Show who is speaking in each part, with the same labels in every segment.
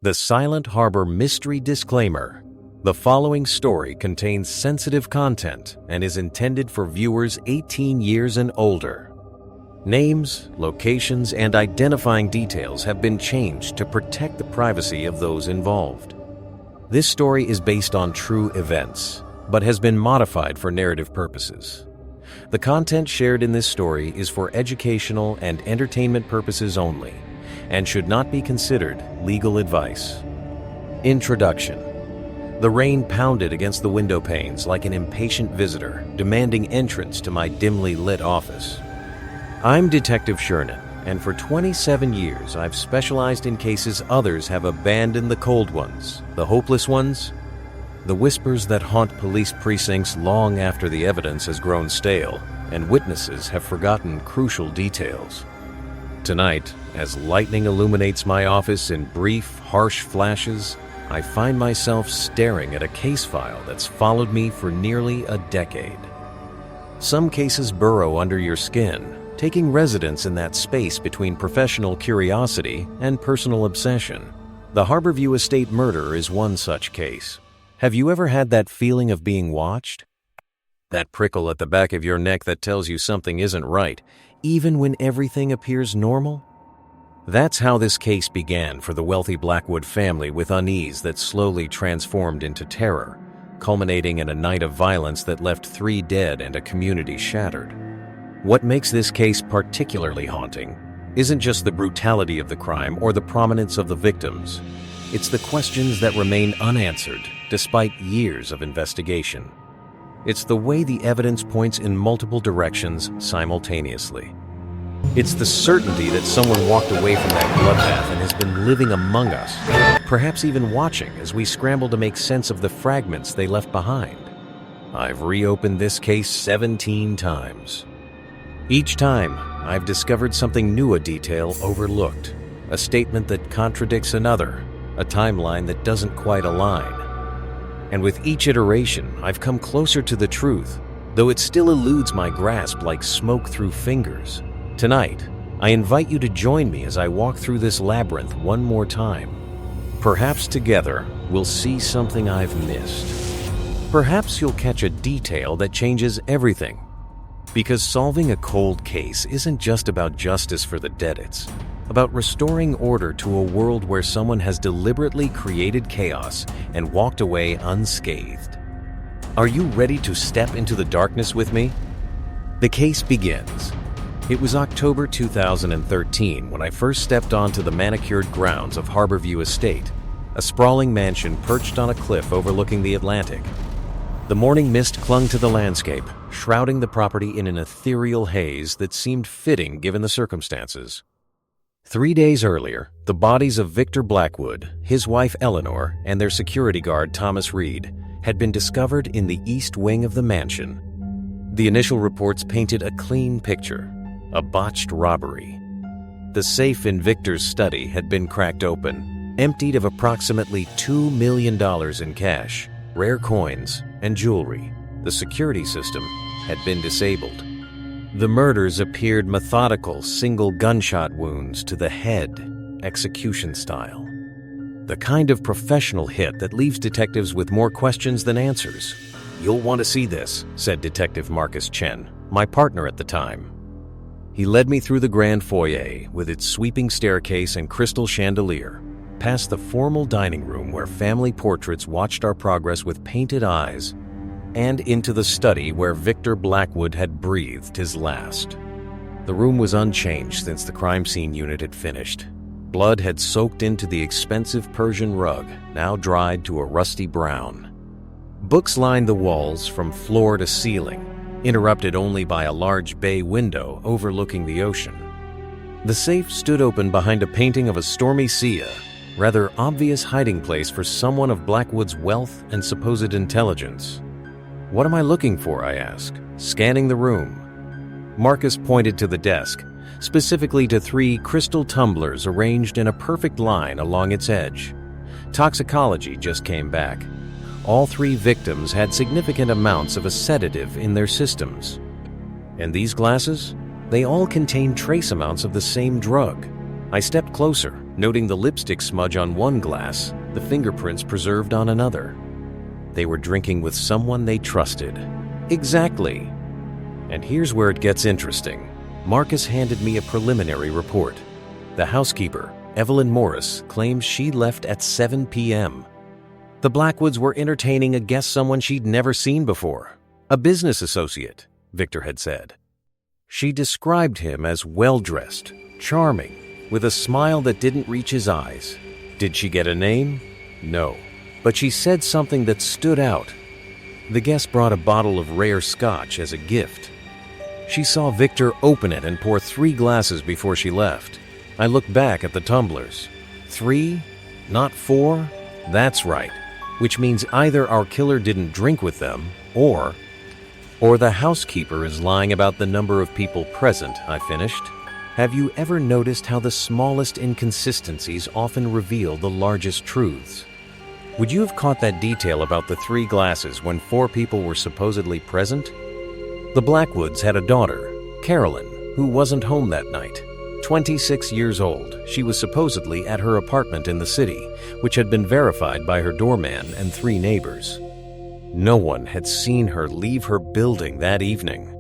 Speaker 1: The Silent Harbor Mystery Disclaimer. The following story contains sensitive content and is intended for viewers 18 years and older. Names, locations, and identifying details have been changed to protect the privacy of those involved. This story is based on true events, but has been modified for narrative purposes. The content shared in this story is for educational and entertainment purposes only, and should not be considered legal advice. Introduction. The rain pounded against the window panes like an impatient visitor, demanding entrance to my dimly lit office. I'm Detective Shernan, and for 27 years I've specialized in cases others have abandoned: the cold ones, the hopeless ones, the whispers that haunt police precincts long after the evidence has grown stale and witnesses have forgotten crucial details. Tonight, as lightning illuminates my office in brief, harsh flashes, I find myself staring at a case file that's followed me for nearly a decade. Some cases burrow under your skin, taking residence in that space between professional curiosity and personal obsession. The Harborview Estate murder is one such case. Have you ever had that feeling of being watched? That prickle at the back of your neck that tells you something isn't right, even when everything appears normal? That's how this case began for the wealthy Blackwood family, with unease that slowly transformed into terror, culminating in a night of violence that left 3 dead and a community shattered. What makes this case particularly haunting isn't just the brutality of the crime or the prominence of the victims. It's the questions that remain unanswered despite years of investigation. It's the way the evidence points in multiple directions simultaneously. It's the certainty that someone walked away from that bloodbath and has been living among us, perhaps even watching as we scramble to make sense of the fragments they left behind. I've reopened this case 17 times. Each time, I've discovered something new: a detail overlooked, a statement that contradicts another, a timeline that doesn't quite align. And with each iteration, I've come closer to the truth, though it still eludes my grasp like smoke through fingers. Tonight, I invite you to join me as I walk through this labyrinth one more time. Perhaps together, we'll see something I've missed. Perhaps you'll catch a detail that changes everything. Because solving a cold case isn't just about justice for the dead, it's about restoring order to a world where someone has deliberately created chaos and walked away unscathed. Are you ready to step into the darkness with me? The case begins. It was October 2013 when I first stepped onto the manicured grounds of Harborview Estate, a sprawling mansion perched on a cliff overlooking the Atlantic. The morning mist clung to the landscape, shrouding the property in an ethereal haze that seemed fitting given the circumstances. 3 days earlier, the bodies of Victor Blackwood, his wife Eleanor, and their security guard Thomas Reed had been discovered in the east wing of the mansion. The initial reports painted a clean picture: a botched robbery. The safe in Victor's study had been cracked open, emptied of approximately $2 million in cash, rare coins, and jewelry. The security system had been disabled. The murders appeared methodical, single gunshot wounds to the head, execution style. The kind of professional hit that leaves detectives with more questions than answers. "You'll want to see this," said Detective Marcus Chen, my partner at the time. He led me through the grand foyer with its sweeping staircase and crystal chandelier, past the formal dining room where family portraits watched our progress with painted eyes, and into the study where Victor Blackwood had breathed his last. The room was unchanged since the crime scene unit had finished. Blood had soaked into the expensive Persian rug, now dried to a rusty brown. Books lined the walls from floor to ceiling, interrupted only by a large bay window overlooking the ocean. The safe stood open behind a painting of a stormy sea, a rather obvious hiding place for someone of Blackwood's wealth and supposed intelligence. "What am I looking for?" I asked, scanning the room. Marcus pointed to the desk, specifically to 3 crystal tumblers arranged in a perfect line along its edge. Toxicology just came back. All 3 victims had significant amounts of a sedative in their systems. And these glasses? They all contained trace amounts of the same drug. I stepped closer, noting the lipstick smudge on one glass, the fingerprints preserved on another. They were drinking with someone they trusted. Exactly. And here's where it gets interesting. Marcus handed me a preliminary report. The housekeeper, Evelyn Morris, claims she left at 7 p.m. The Blackwoods were entertaining a guest someone she'd never seen before. A business associate, Victor had said. She described him as well-dressed, charming, with a smile that didn't reach his eyes. Did she get a name? No. But she said something that stood out. The guest brought a bottle of rare scotch as a gift. She saw Victor open it and pour 3 glasses before she left. I looked back at the tumblers. 3? Not 4? That's right. Which means either our killer didn't drink with them, or the housekeeper is lying about the number of people present, I finished. Have you ever noticed how the smallest inconsistencies often reveal the largest truths? Would you have caught that detail about the 3 glasses when 4 people were supposedly present? The Blackwoods had a daughter, Carolyn, who wasn't home that night. 26 years old, she was supposedly at her apartment in the city, which had been verified by her doorman and 3 neighbors. No one had seen her leave her building that evening.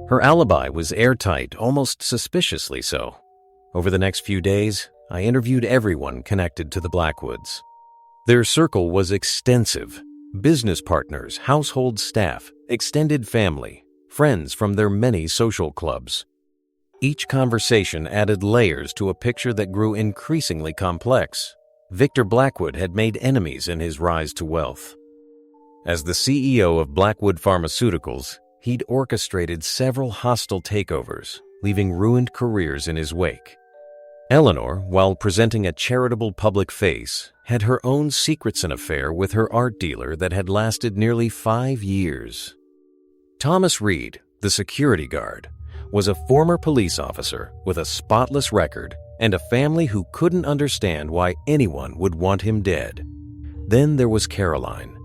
Speaker 1: Her alibi was airtight, almost suspiciously so. Over the next few days, I interviewed everyone connected to the Blackwoods. Their circle was extensive. Business partners, household staff, extended family, friends from their many social clubs. Each conversation added layers to a picture that grew increasingly complex. Victor Blackwood had made enemies in his rise to wealth. As the CEO of Blackwood Pharmaceuticals, he'd orchestrated several hostile takeovers, leaving ruined careers in his wake. Eleanor, while presenting a charitable public face, had her own secrets and affair with her art dealer that had lasted nearly 5 years. Thomas Reed, the security guard, was a former police officer with a spotless record and a family who couldn't understand why anyone would want him dead. Then there was Caroline.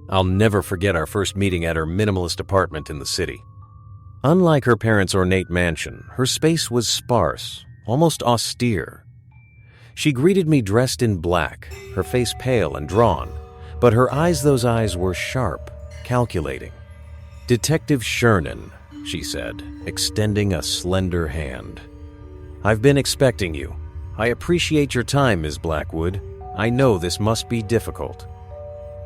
Speaker 1: I'll never forget our first meeting at her minimalist apartment in the city. Unlike her parents' ornate mansion, her space was sparse, almost austere. She greeted me dressed in black, her face pale and drawn, but her eyes, those eyes were sharp, calculating. "Detective Shernan," she said, extending a slender hand. "I've been expecting you. I appreciate your time, Ms. Blackwood. I know this must be difficult."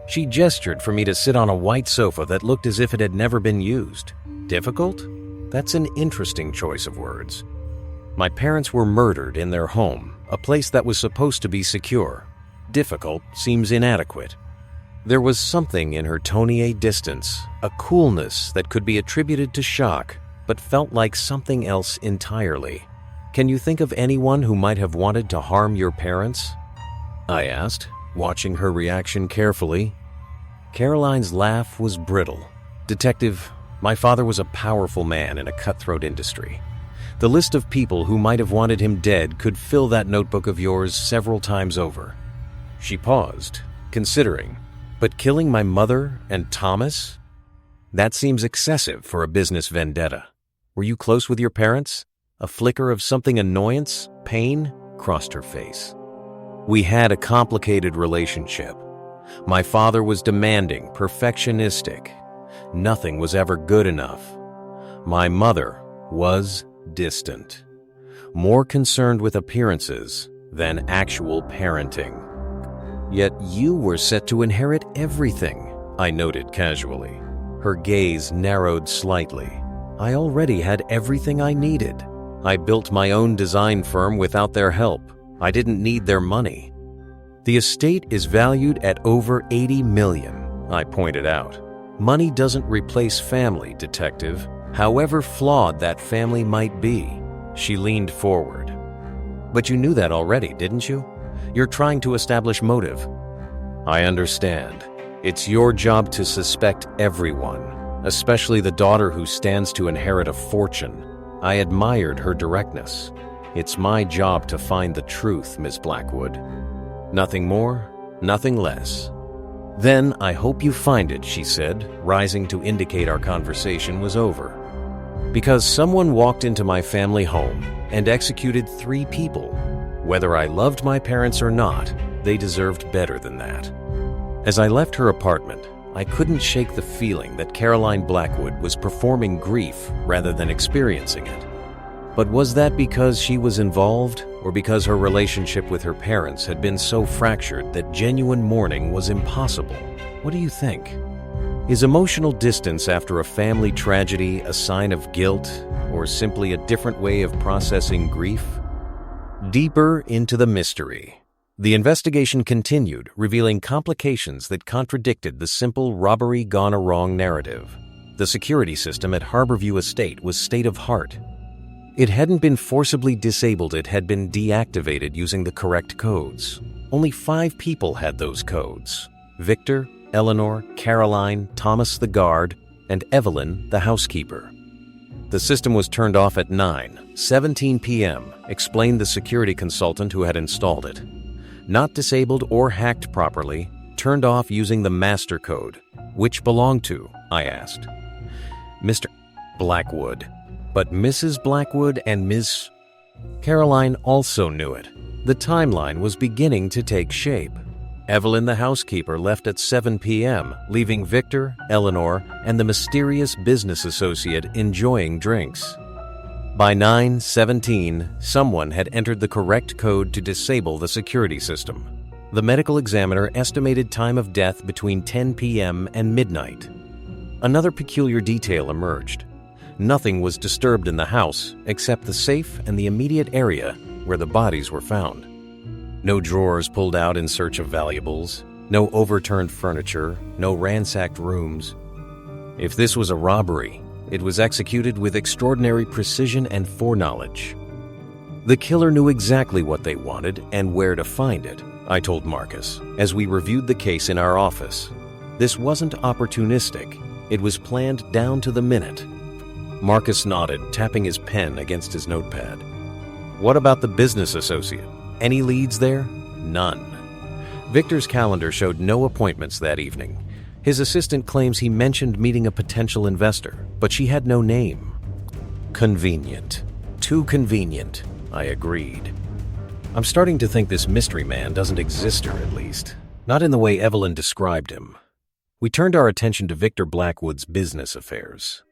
Speaker 1: She gestured for me to sit on a white sofa that looked as if it had never been used. Difficult? That's an interesting choice of words. My parents were murdered in their home, a place that was supposed to be secure. Difficult seems inadequate. There was something in her Tonier distance, a coolness that could be attributed to shock, but felt like something else entirely. "Can you think of anyone who might have wanted to harm your parents?" I asked, watching her reaction carefully. Caroline's laugh was brittle. "Detective, my father was a powerful man in a cutthroat industry. The list of people who might have wanted him dead could fill that notebook of yours several times over." She paused, considering. "But killing my mother and Thomas? That seems excessive for a business vendetta. Were you close with your parents? A flicker of something annoyance, pain, crossed her face. We had a complicated relationship. My father was demanding, perfectionistic. Nothing was ever good enough. My mother was distant, more concerned with appearances than actual parenting. Yet you were set to inherit everything," I noted casually. Her gaze narrowed slightly. "I already had everything I needed. I built my own design firm without their help. I didn't need their money." "The estate is valued at over $80 million, I pointed out. "Money doesn't replace family, detective, however flawed that family might be." She leaned forward. "But you knew that already, didn't you? You're trying to establish motive." "I understand. It's your job to suspect everyone, especially the daughter who stands to inherit a fortune." I admired her directness. "It's my job to find the truth, Miss Blackwood. Nothing more, nothing less." "Then I hope you find it," she said, rising to indicate our conversation was over. "Because someone walked into my family home and executed 3 people. Whether I loved my parents or not, they deserved better than that. As I left her apartment, I couldn't shake the feeling that Caroline Blackwood was performing grief rather than experiencing it. But was that because she was involved, or because her relationship with her parents had been so fractured that genuine mourning was impossible? What do you think? Is emotional distance after a family tragedy a sign of guilt, or simply a different way of processing grief? Deeper into the mystery. The investigation continued, revealing complications that contradicted the simple robbery gone wrong narrative. The security system at Harborview Estate was state-of-the-art. It hadn't been forcibly disabled, it had been deactivated using the correct codes. Only 5 people had those codes: Victor, Eleanor, Caroline, Thomas the guard, and Evelyn the housekeeper. The system was turned off at 9:17 p.m., explained the security consultant who had installed it. Not disabled or hacked properly, turned off using the master code. Which belonged to? I asked. Mr. Blackwood. But Mrs. Blackwood and Ms. Caroline also knew it. The timeline was beginning to take shape. Evelyn the housekeeper left at 7 p.m., leaving Victor, Eleanor, and the mysterious business associate enjoying drinks. By 9:17, someone had entered the correct code to disable the security system. The medical examiner estimated time of death between 10 p.m. and midnight. Another peculiar detail emerged. Nothing was disturbed in the house except the safe and the immediate area where the bodies were found. No drawers pulled out in search of valuables, no overturned furniture, no ransacked rooms. If this was a robbery, it was executed with extraordinary precision and foreknowledge. The killer knew exactly what they wanted and where to find it, I told Marcus, as we reviewed the case in our office. This wasn't opportunistic. It was planned down to the minute. Marcus nodded, tapping his pen against his notepad. What about the business associate? Any leads there? None. Victor's calendar showed no appointments that evening. His assistant claims he mentioned meeting a potential investor, but she had no name. Convenient. Too convenient, I agreed. I'm starting to think this mystery man doesn't exist, or at least, not in the way Evelyn described him. We turned our attention to Victor Blackwood's business affairs.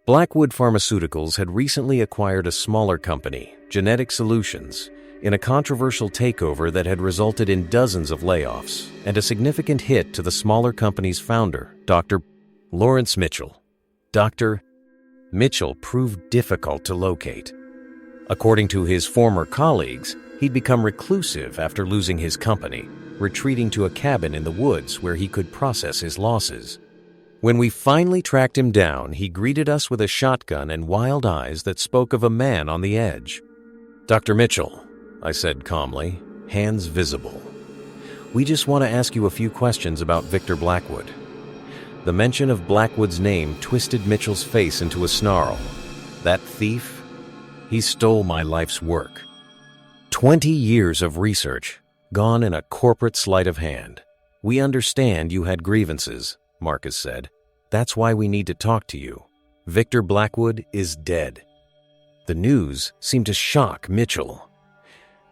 Speaker 1: Blackwood Pharmaceuticals had recently acquired a smaller company, Genetic Solutions, in a controversial takeover that had resulted in dozens of layoffs and a significant hit to the smaller company's founder, Dr. Lawrence Mitchell. Dr. Mitchell proved difficult to locate. According to his former colleagues, he'd become reclusive after losing his company, retreating to a cabin in the woods where he could process his losses. When we finally tracked him down, he greeted us with a shotgun and wild eyes that spoke of a man on the edge. Dr. Mitchell, I said calmly, hands visible. We just want to ask you a few questions about Victor Blackwood. The mention of Blackwood's name twisted Mitchell's face into a snarl. That thief? He stole my life's work. 20 years of research, gone in a corporate sleight of hand. We understand you had grievances, Marcus said. That's why we need to talk to you. Victor Blackwood is dead. The news seemed to shock Mitchell.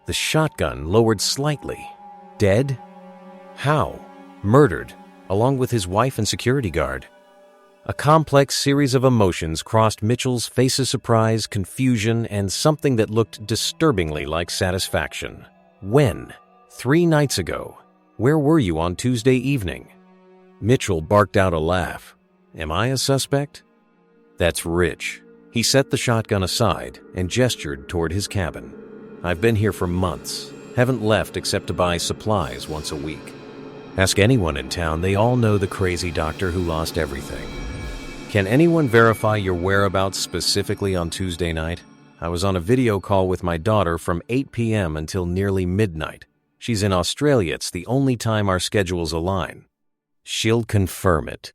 Speaker 1: The shotgun lowered slightly. Dead? How? Murdered, along with his wife and security guard. A complex series of emotions crossed Mitchell's face of surprise, confusion, and something that looked disturbingly like satisfaction. When? 3 nights ago. Where were you on Tuesday evening? Mitchell barked out a laugh. Am I a suspect? That's Rich. He set the shotgun aside and gestured toward his cabin. I've been here for months. Haven't left except to buy supplies once a week. Ask anyone in town, they all know the crazy doctor who lost everything. Can anyone verify your whereabouts specifically on Tuesday night? I was on a video call with my daughter from 8 p.m. until nearly midnight. She's in Australia. It's the only time our schedules align. She'll confirm it.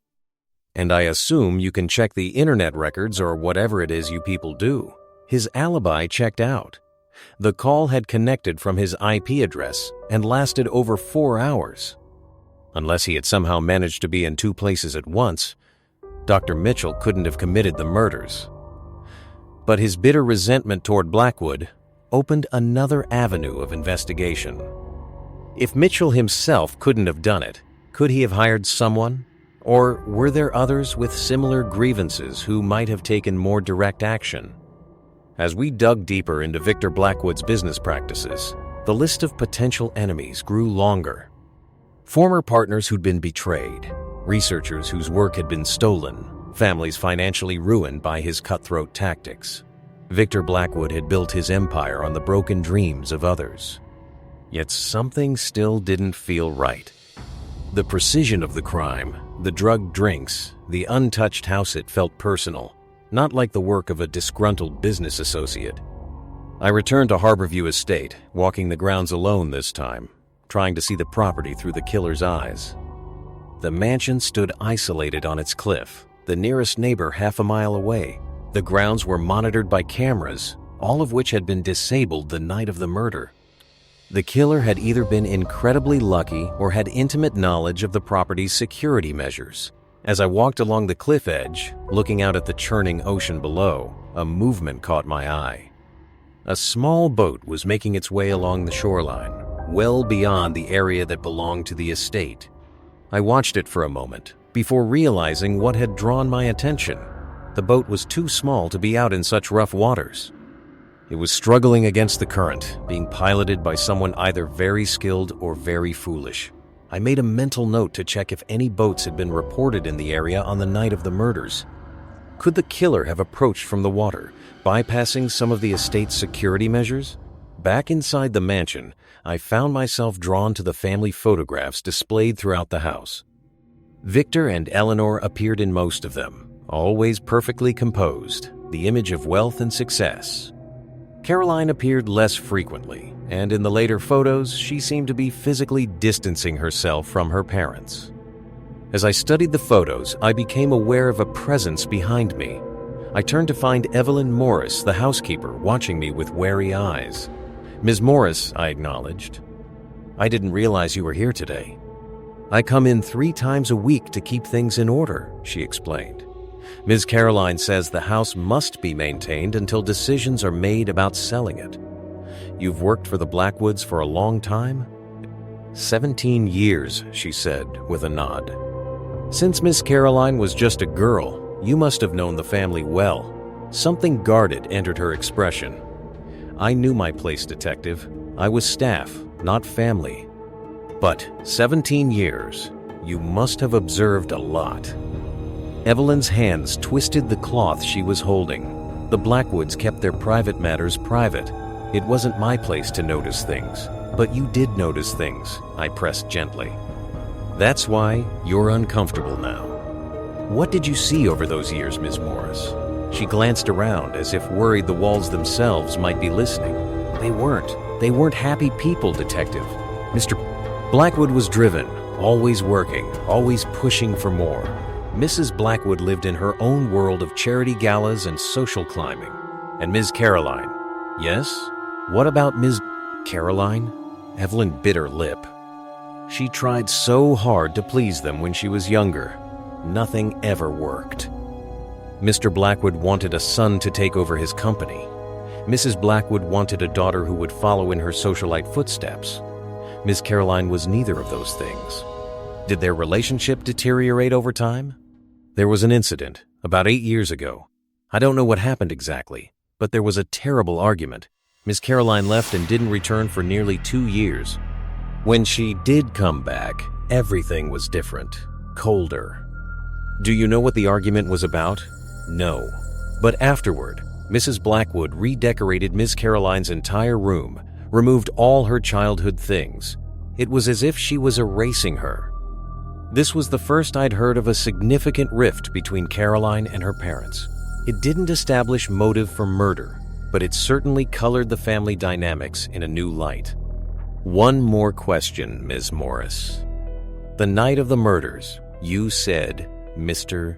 Speaker 1: And I assume you can check the internet records or whatever it is you people do. His alibi checked out. The call had connected from his IP address and lasted over 4 hours. Unless he had somehow managed to be in 2 places at once, Dr. Mitchell couldn't have committed the murders. But his bitter resentment toward Blackwood opened another avenue of investigation. If Mitchell himself couldn't have done it, could he have hired someone? Or were there others with similar grievances who might have taken more direct action? As we dug deeper into Victor Blackwood's business practices, the list of potential enemies grew longer. Former partners who'd been betrayed, researchers whose work had been stolen, families financially ruined by his cutthroat tactics. Victor Blackwood had built his empire on the broken dreams of others. Yet something still didn't feel right. The precision of the crime, the drugged drinks, the untouched house, it felt personal, not like the work of a disgruntled business associate. I returned to Harborview Estate, walking the grounds alone this time, trying to see the property through the killer's eyes. The mansion stood isolated on its cliff, the nearest neighbor half a mile away. The grounds were monitored by cameras, all of which had been disabled the night of the murder. The killer had either been incredibly lucky or had intimate knowledge of the property's security measures. As I walked along the cliff edge, looking out at the churning ocean below, a movement caught my eye. A small boat was making its way along the shoreline, well beyond the area that belonged to the estate. I watched it for a moment, before realizing what had drawn my attention. The boat was too small to be out in such rough waters. It was struggling against the current, being piloted by someone either very skilled or very foolish. I made a mental note to check if any boats had been reported in the area on the night of the murders. Could the killer have approached from the water, bypassing some of the estate's security measures? Back inside the mansion, I found myself drawn to the family photographs displayed throughout the house. Victor and Eleanor appeared in most of them, always perfectly composed, the image of wealth and success. Caroline appeared less frequently, and in the later photos, she seemed to be physically distancing herself from her parents. As I studied the photos, I became aware of a presence behind me. I turned to find Evelyn Morris, the housekeeper, watching me with wary eyes. "Ms. Morris," I acknowledged. "I didn't realize you were here today." "I come in 3 times a week to keep things in order," she explained. "Ms. Caroline says the house must be maintained until decisions are made about selling it. You've worked for the Blackwoods for a long time?" 17 years, she said with a nod. "Since Miss Caroline was just a girl, you must have known the family well." Something guarded entered her expression. "I knew my place, Detective. I was staff, not family." "But 17 years, you must have observed a lot." Evelyn's hands twisted the cloth she was holding. The Blackwoods kept their private matters private. It wasn't my place to notice things, but you did notice things, I pressed gently. "That's why you're uncomfortable now." "What did you see over those years, Ms. Morris?" She glanced around as if worried the walls themselves might be listening. They weren't. They weren't happy people, Detective. Mr. Blackwood was driven, always working, always pushing for more. Mrs. Blackwood lived in her own world of charity galas and social climbing. And Ms. Caroline. Yes? What about Ms. Caroline? Evelyn bit her lip. She tried so hard to please them when she was younger. Nothing ever worked. Mr. Blackwood wanted a son to take over his company. Mrs. Blackwood wanted a daughter who would follow in her socialite footsteps. Ms. Caroline was neither of those things. Did their relationship deteriorate over time? There was an incident, about 8 years ago. I don't know what happened exactly, but there was a terrible argument. Ms. Caroline left and didn't return for nearly 2 years. When she did come back, everything was different, colder. Do you know what the argument was about? No. But afterward, Mrs. Blackwood redecorated Ms. Caroline's entire room, removed all her childhood things. It was as if she was erasing her. This was the first I'd heard of a significant rift between Caroline and her parents. It didn't establish motive for murder, but it certainly colored the family dynamics in a new light. One more question, Ms. Morris. The night of the murders, you said Mr.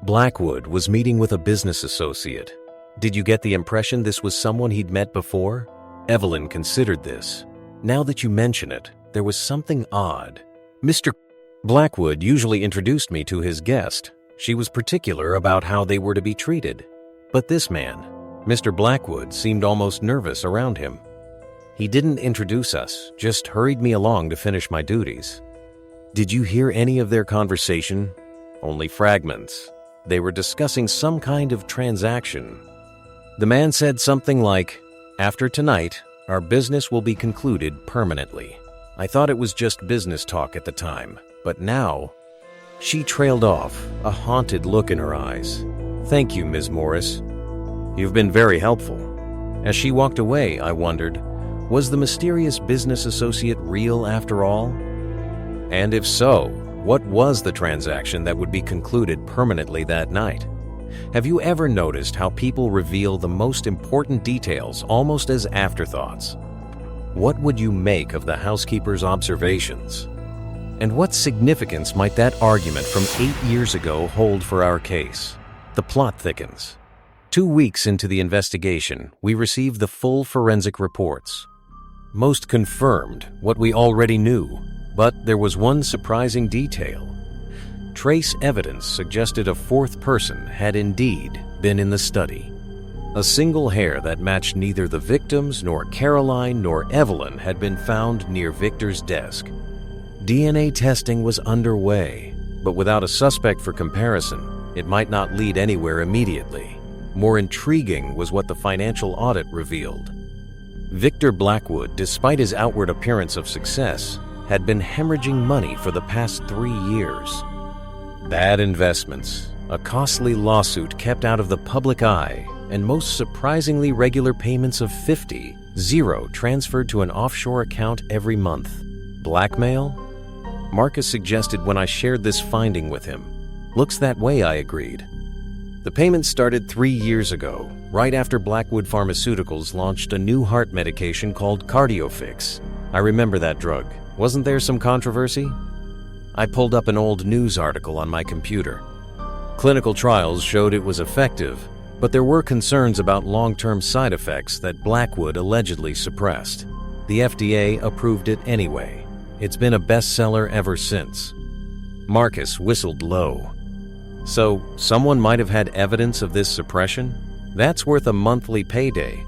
Speaker 1: Blackwood was meeting with a business associate. Did you get the impression this was someone he'd met before? Evelyn considered this. Now that you mention it, there was something odd. Mr. Blackwood usually introduced me to his guest. She was particular about how they were to be treated. But this man, Mr. Blackwood seemed almost nervous around him. He didn't introduce us, just hurried me along to finish my duties. Did you hear any of their conversation? Only fragments. They were discussing some kind of transaction. The man said something like, "After tonight, our business will be concluded permanently." I thought it was just business talk at the time, but now... She trailed off, a haunted look in her eyes. "Thank you, Ms. Morris. You've been very helpful." As she walked away, I wondered, was the mysterious business associate real after all? And if so, what was the transaction that would be concluded permanently that night? Have you ever noticed how people reveal the most important details almost as afterthoughts? What would you make of the housekeeper's observations? And what significance might that argument from 8 years ago hold for our case? The plot thickens. 2 weeks into the investigation, we received the full forensic reports. Most confirmed what we already knew, but there was one surprising detail. Trace evidence suggested a fourth person had indeed been in the study. A single hair that matched neither the victims nor Caroline nor Evelyn had been found near Victor's desk. DNA testing was underway, but without a suspect for comparison, it might not lead anywhere immediately. More intriguing was what the financial audit revealed. Victor Blackwood, despite his outward appearance of success, had been hemorrhaging money for the past 3 years. Bad investments, a costly lawsuit kept out of the public eye, and most surprisingly regular payments of $50 transferred to an offshore account every month. Blackmail? Marcus suggested when I shared this finding with him. Looks that way, I agreed. The payments started 3 years ago, right after Blackwood Pharmaceuticals launched a new heart medication called CardioFix. I remember that drug. Wasn't there some controversy? I pulled up an old news article on my computer. Clinical trials showed it was effective, but there were concerns about long-term side effects that Blackwood allegedly suppressed. The FDA approved it anyway. It's been a bestseller ever since. Marcus whistled low. So, someone might have had evidence of this suppression? That's worth a monthly payday,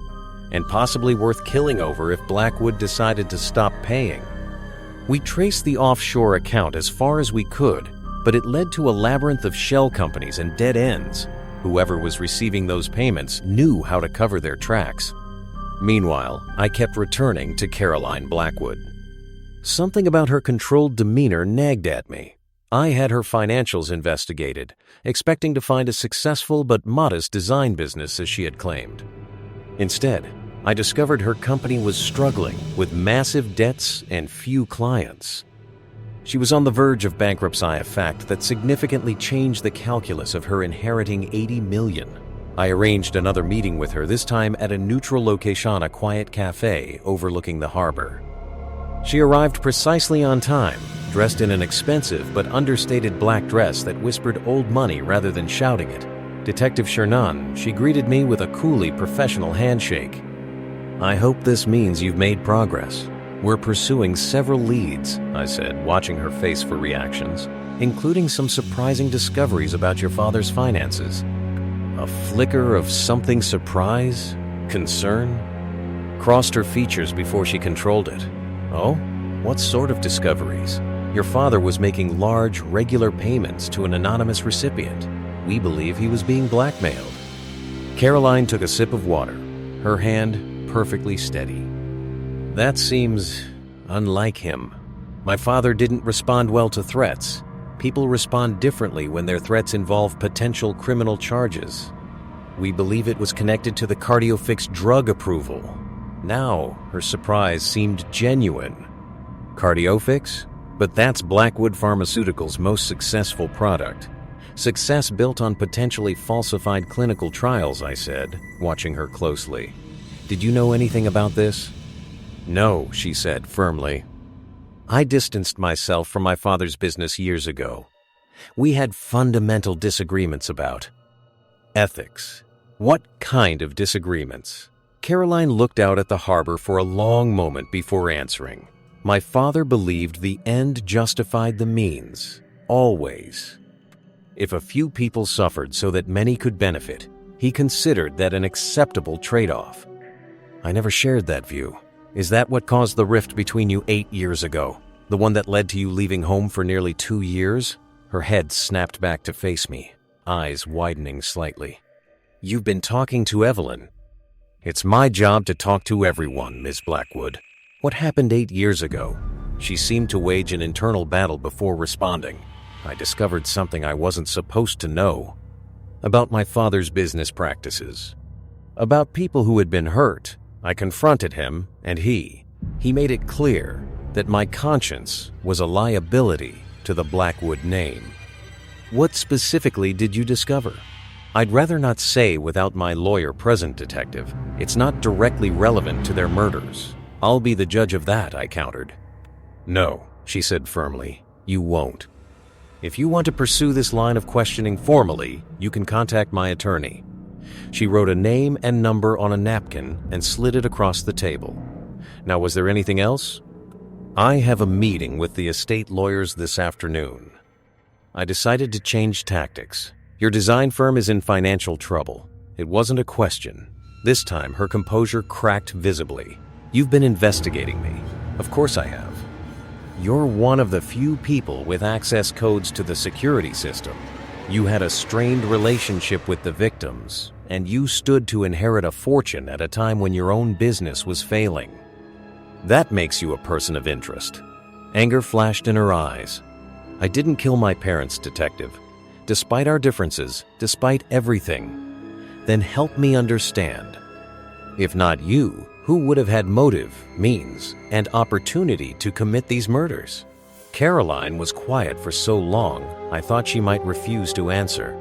Speaker 1: and possibly worth killing over if Blackwood decided to stop paying. We traced the offshore account as far as we could, but it led to a labyrinth of shell companies and dead ends. Whoever was receiving those payments knew how to cover their tracks. Meanwhile, I kept returning to Caroline Blackwood. Something about her controlled demeanor nagged at me. I had her financials investigated, expecting to find a successful but modest design business as she had claimed. Instead, I discovered her company was struggling with massive debts and few clients. She was on the verge of bankruptcy, a fact that significantly changed the calculus of her inheriting $80 million. I arranged another meeting with her, this time at a neutral location, a quiet cafe overlooking the harbor. She arrived precisely on time, dressed in an expensive but understated black dress that whispered old money rather than shouting it. Detective Shernan, she greeted me with a coolly professional handshake. "I hope this means you've made progress. We're pursuing several leads," I said, watching her face for reactions, including some surprising discoveries about your father's finances. A flicker of something surprise, concern, crossed her features before she controlled it. "Oh? What sort of discoveries?" "Your father was making large, regular payments to an anonymous recipient. We believe he was being blackmailed." Caroline took a sip of water, her hand perfectly steady. "That seems unlike him. My father didn't respond well to threats. People respond differently when their threats involve potential criminal charges. We believe it was connected to the CardioFix drug approval." Now, her surprise seemed genuine. CardioFix? But that's Blackwood Pharmaceuticals' most successful product. Success built on potentially falsified clinical trials, I said, watching her closely. "Did you know anything about this?" "No," she said firmly. "I distanced myself from my father's business years ago. We had fundamental disagreements about ethics." "What kind of disagreements?" Caroline looked out at the harbor for a long moment before answering. "My father believed the end justified the means, always. If a few people suffered so that many could benefit, He considered that an acceptable trade-off. I never shared that view. Is that what caused the rift between you 8 years ago? The one that led to you leaving home for nearly 2 years? Her head snapped back to face me, eyes widening slightly. You've been talking to Evelyn. It's my job to talk to everyone, Miss Blackwood. What happened 8 years ago? She seemed to wage an internal battle before responding. I discovered something I wasn't supposed to know. About my father's business practices. About people who had been hurt. I confronted him, and he made it clear that my conscience was a liability to the Blackwood name. What specifically did you discover? I'd rather not say without my lawyer present, Detective. It's not directly relevant to their murders. I'll be the judge of that, I countered. No, she said firmly, you won't. If you want to pursue this line of questioning formally, you can contact my attorney. She wrote a name and number on a napkin and slid it across the table. Now, was there anything else? I have a meeting with the estate lawyers this afternoon. I decided to change tactics. Your design firm is in financial trouble. It wasn't a question. This time, her composure cracked visibly. You've been investigating me. Of course I have. You're one of the few people with access codes to the security system. You had a strained relationship with the victims, and you stood to inherit a fortune at a time when your own business was failing. That makes you a person of interest. Anger flashed in her eyes. I didn't kill my parents, Detective. Despite our differences, despite everything. Then help me understand. If not you, who would have had motive, means, and opportunity to commit these murders? Caroline was quiet for so long, I thought she might refuse to answer.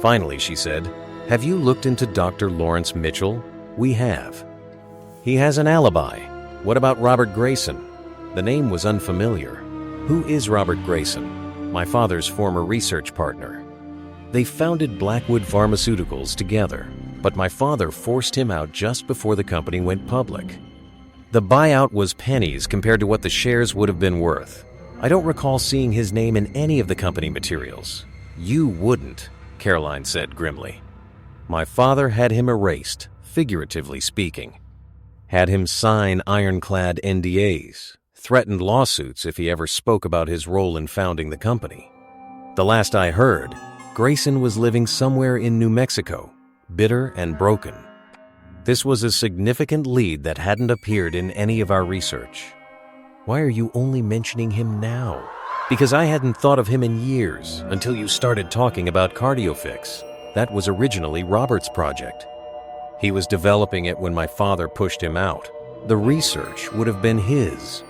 Speaker 1: Finally, she said, have you looked into Dr. Lawrence Mitchell? We have. He has an alibi. What about Robert Grayson? The name was unfamiliar. Who is Robert Grayson? My father's former research partner. They founded Blackwood Pharmaceuticals together, but my father forced him out just before the company went public. The buyout was pennies compared to what the shares would have been worth. I don't recall seeing his name in any of the company materials. You wouldn't, Caroline said grimly. My father had him erased, figuratively speaking. Had him sign ironclad NDAs, threatened lawsuits if he ever spoke about his role in founding the company. The last I heard, Grayson was living somewhere in New Mexico, bitter and broken. This was a significant lead that hadn't appeared in any of our research. Why are you only mentioning him now? Because I hadn't thought of him in years until you started talking about CardioFix. That was originally Robert's project. He was developing it when my father pushed him out. The research would have been his.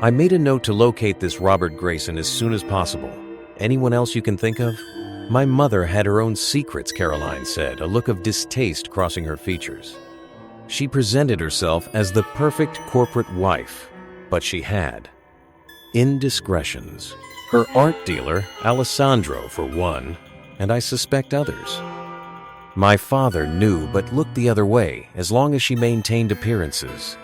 Speaker 1: I made a note to locate this Robert Grayson as soon as possible. Anyone else you can think of? My mother had her own secrets, Caroline said, a look of distaste crossing her features. She presented herself as the perfect corporate wife, but she had indiscretions. Her art dealer, Alessandro, for one, and I suspect others. My father knew but looked the other way as long as she maintained appearances.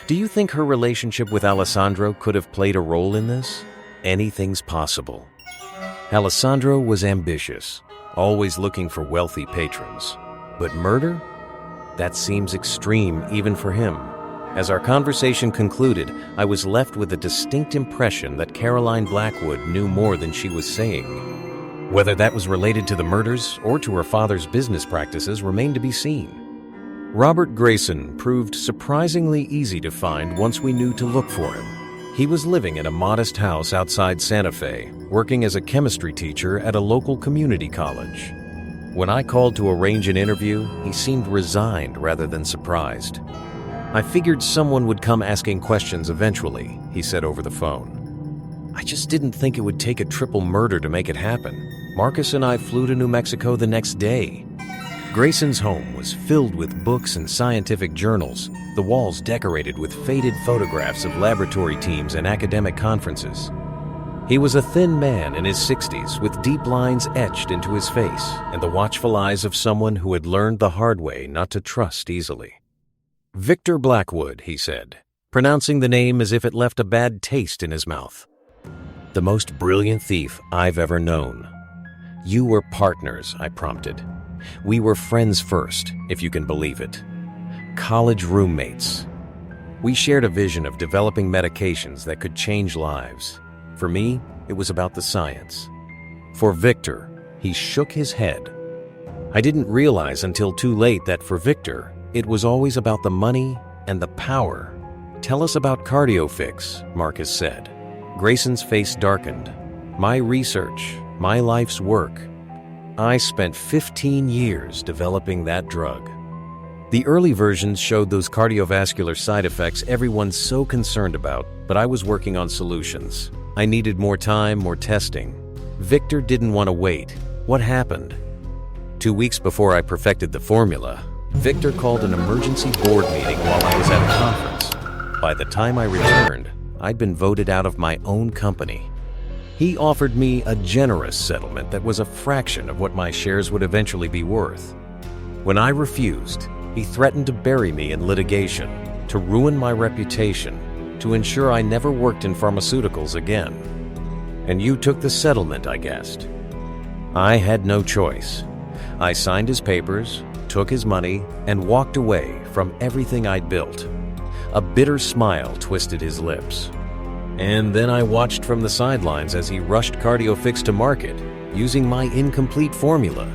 Speaker 1: Do you think her relationship with Alessandro could have played a role in this? Anything's possible. Alessandro was ambitious, always looking for wealthy patrons. But murder? That seems extreme even for him. As our conversation concluded, I was left with a distinct impression that Caroline Blackwood knew more than she was saying. Whether that was related to the murders or to her father's business practices remained to be seen. Robert Grayson proved surprisingly easy to find once we knew to look for him. He was living in a modest house outside Santa Fe, working as a chemistry teacher at a local community college. When I called to arrange an interview, he seemed resigned rather than surprised. I figured someone would come asking questions eventually, he said over the phone. I just didn't think it would take a triple murder to make it happen. Marcus and I flew to New Mexico the next day. Grayson's home was filled with books and scientific journals, the walls decorated with faded photographs of laboratory teams and academic conferences. He was a thin man in his 60s with deep lines etched into his face and the watchful eyes of someone who had learned the hard way not to trust easily. Victor Blackwood, he said, pronouncing the name as if it left a bad taste in his mouth. The most brilliant thief I've ever known. You were partners, I prompted. We were friends first, if you can believe it. College roommates. We shared a vision of developing medications that could change lives. For me, it was about the science. For Victor, he shook his head. I didn't realize until too late that for Victor, it was always about the money and the power. "Tell us about CardioFix," Marcus said. Grayson's face darkened. "My research, my life's work. I spent 15 years developing that drug." The early versions showed those cardiovascular side effects everyone's so concerned about, but I was working on solutions. I needed more time, more testing. Victor didn't want to wait. What happened? 2 weeks before I perfected the formula, Victor called an emergency board meeting while I was at a conference. By the time I returned, I'd been voted out of my own company. He offered me a generous settlement that was a fraction of what my shares would eventually be worth. When I refused, he threatened to bury me in litigation, to ruin my reputation, to ensure I never worked in pharmaceuticals again. "And you took the settlement," I guessed. I had no choice. I signed his papers, took his money, and walked away from everything I'd built. A bitter smile twisted his lips. And then I watched from the sidelines as he rushed CardioFix to market, using my incomplete formula.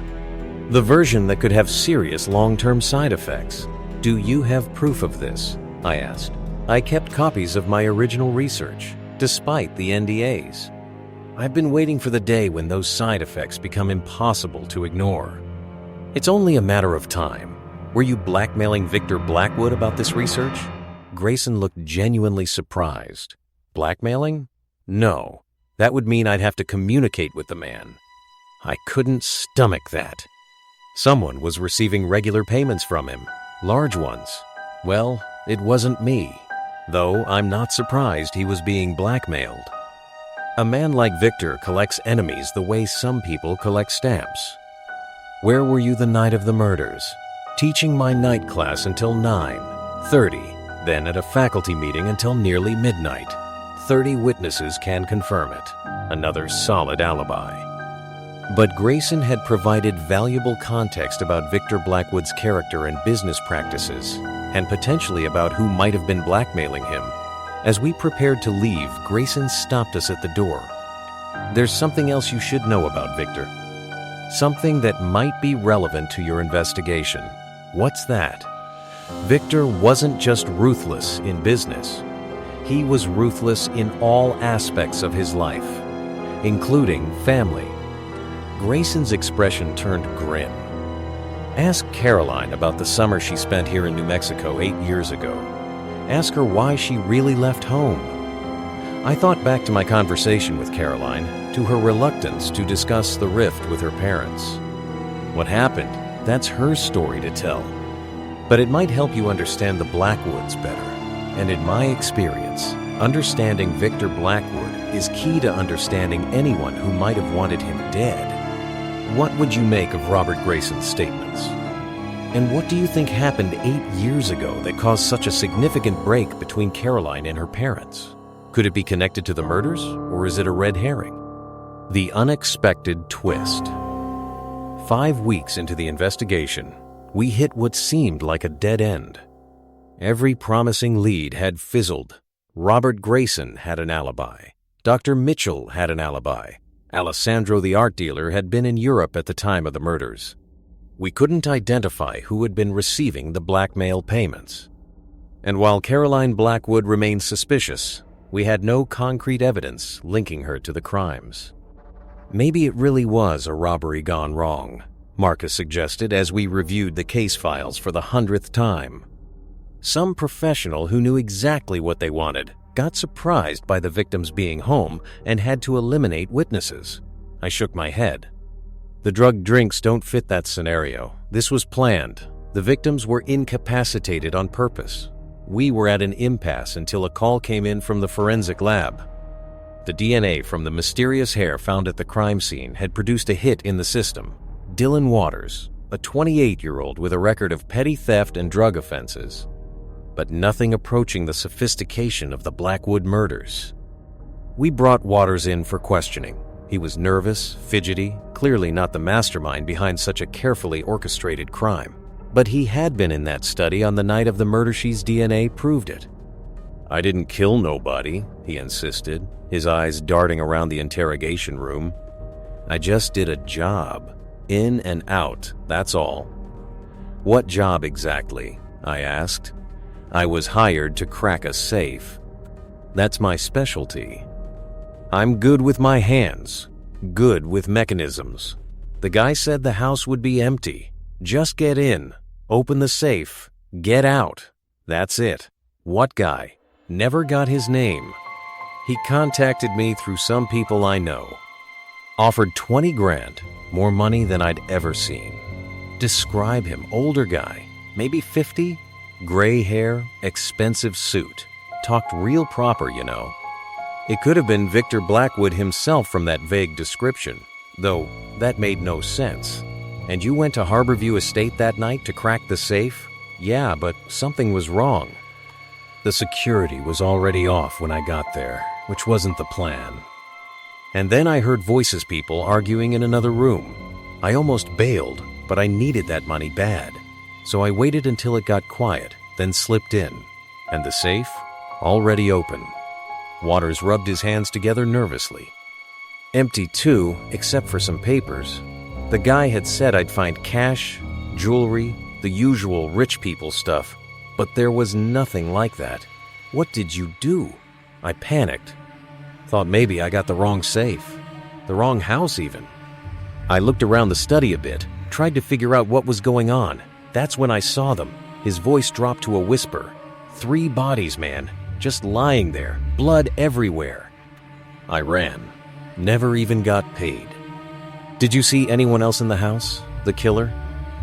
Speaker 1: The version that could have serious long-term side effects. "Do you have proof of this?" I asked. I kept copies of my original research, despite the NDAs. I've been waiting for the day when those side effects become impossible to ignore. "It's only a matter of time. Were you blackmailing Victor Blackwood about this research?" Grayson looked genuinely surprised. Blackmailing? No. That would mean I'd have to communicate with the man. I couldn't stomach that. Someone was receiving regular payments from him, large ones. Well, it wasn't me, though I'm not surprised he was being blackmailed. A man like Victor collects enemies the way some people collect stamps. "Where were you the night of the murders?" "Teaching my night class until 9:30, then at a faculty meeting until nearly midnight. 30 witnesses can confirm it. Another solid alibi." But Grayson had provided valuable context about Victor Blackwood's character and business practices, and potentially about who might have been blackmailing him. As we prepared to leave, Grayson stopped us at the door. "There's something else you should know about Victor. Something that might be relevant to your investigation." "What's that?" Victor wasn't just ruthless in business. He was ruthless in all aspects of his life, including family. Grayson's expression turned grim. "Ask Caroline about the summer she spent here in New Mexico 8 years ago. Ask her why she really left home." I thought back to my conversation with Caroline, to her reluctance to discuss the rift with her parents. What happened? That's her story to tell. But it might help you understand the Blackwoods better. And in my experience, understanding Victor Blackwood is key to understanding anyone who might have wanted him dead. What would you make of Robert Grayson's statements? And what do you think happened 8 years ago that caused such a significant break between Caroline and her parents? Could it be connected to the murders, or is it a red herring? The unexpected twist. 5 weeks into the investigation, we hit what seemed like a dead end. Every promising lead had fizzled. Robert Grayson had an alibi. Dr. Mitchell had an alibi. Alessandro the art dealer had been in Europe at the time of the murders. We couldn't identify who had been receiving the blackmail payments. And while Caroline Blackwood remained suspicious, we had no concrete evidence linking her to the crimes. "Maybe it really was a robbery gone wrong," Marcus suggested as we reviewed the case files for the 100th time. Some professional who knew exactly what they wanted got surprised by the victims being home and had to eliminate witnesses. I shook my head. The drugged drinks don't fit that scenario. This was planned. The victims were incapacitated on purpose. We were at an impasse until a call came in from the forensic lab. The DNA from the mysterious hair found at the crime scene had produced a hit in the system. Dylan Waters, a 28-year-old with a record of petty theft and drug offenses. But nothing approaching the sophistication of the Blackwood murders. We brought Waters in for questioning. He was nervous, fidgety, clearly not the mastermind behind such a carefully orchestrated crime. But he had been in that study on the night of the murder. She's DNA proved it. "I didn't kill nobody," he insisted, his eyes darting around the interrogation room. "I just did a job. In and out, that's all." "What job exactly?" I asked. "I was hired to crack a safe. That's my specialty. I'm good with my hands, good with mechanisms. The guy said the house would be empty. Just get in, open the safe, get out. That's it." "What guy?" "Never got his name. He contacted me through some people I know. Offered 20 grand, more money than I'd ever seen." "Describe him." "Older guy, maybe 50, gray hair, expensive suit. Talked real proper, you know." It could have been Victor Blackwood himself from that vague description, though that made no sense. "And you went to Harborview Estate that night to crack the safe?" "Yeah, but something was wrong. The security was already off when I got there, which wasn't the plan. And then I heard voices, people arguing in another room. I almost bailed, but I needed that money bad. So I waited until it got quiet, then slipped in. And the safe? Already open." Waters rubbed his hands together nervously. "Empty too, except for some papers. The guy had said I'd find cash, jewelry, the usual rich people stuff, but there was nothing like that." "What did you do?" I panicked. Thought maybe I got the wrong safe. The wrong house even. I looked around the study a bit, tried to figure out what was going on. That's when I saw them. His voice dropped to a whisper. 3 bodies, man. Just lying there, blood everywhere. I ran. Never even got paid. "Did you see anyone else in the house? The killer?"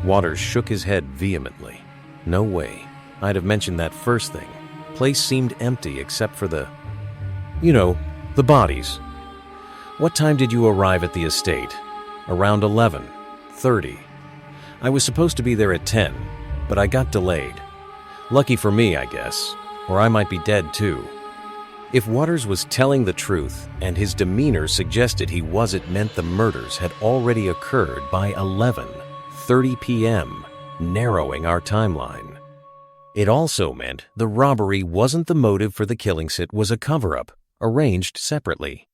Speaker 1: Waters shook his head vehemently. "No way. I'd have mentioned that first thing. Place seemed empty except for the bodies." "What time did you arrive at the estate?" "Around 11:30. I was supposed to be there at 10, but I got delayed. Lucky for me, I guess, or I might be dead too." If Waters was telling the truth, and his demeanor suggested he was, it meant the murders had already occurred by 11:30 p.m., narrowing our timeline. It also meant the robbery wasn't the motive for the killings, it was a cover-up, arranged separately.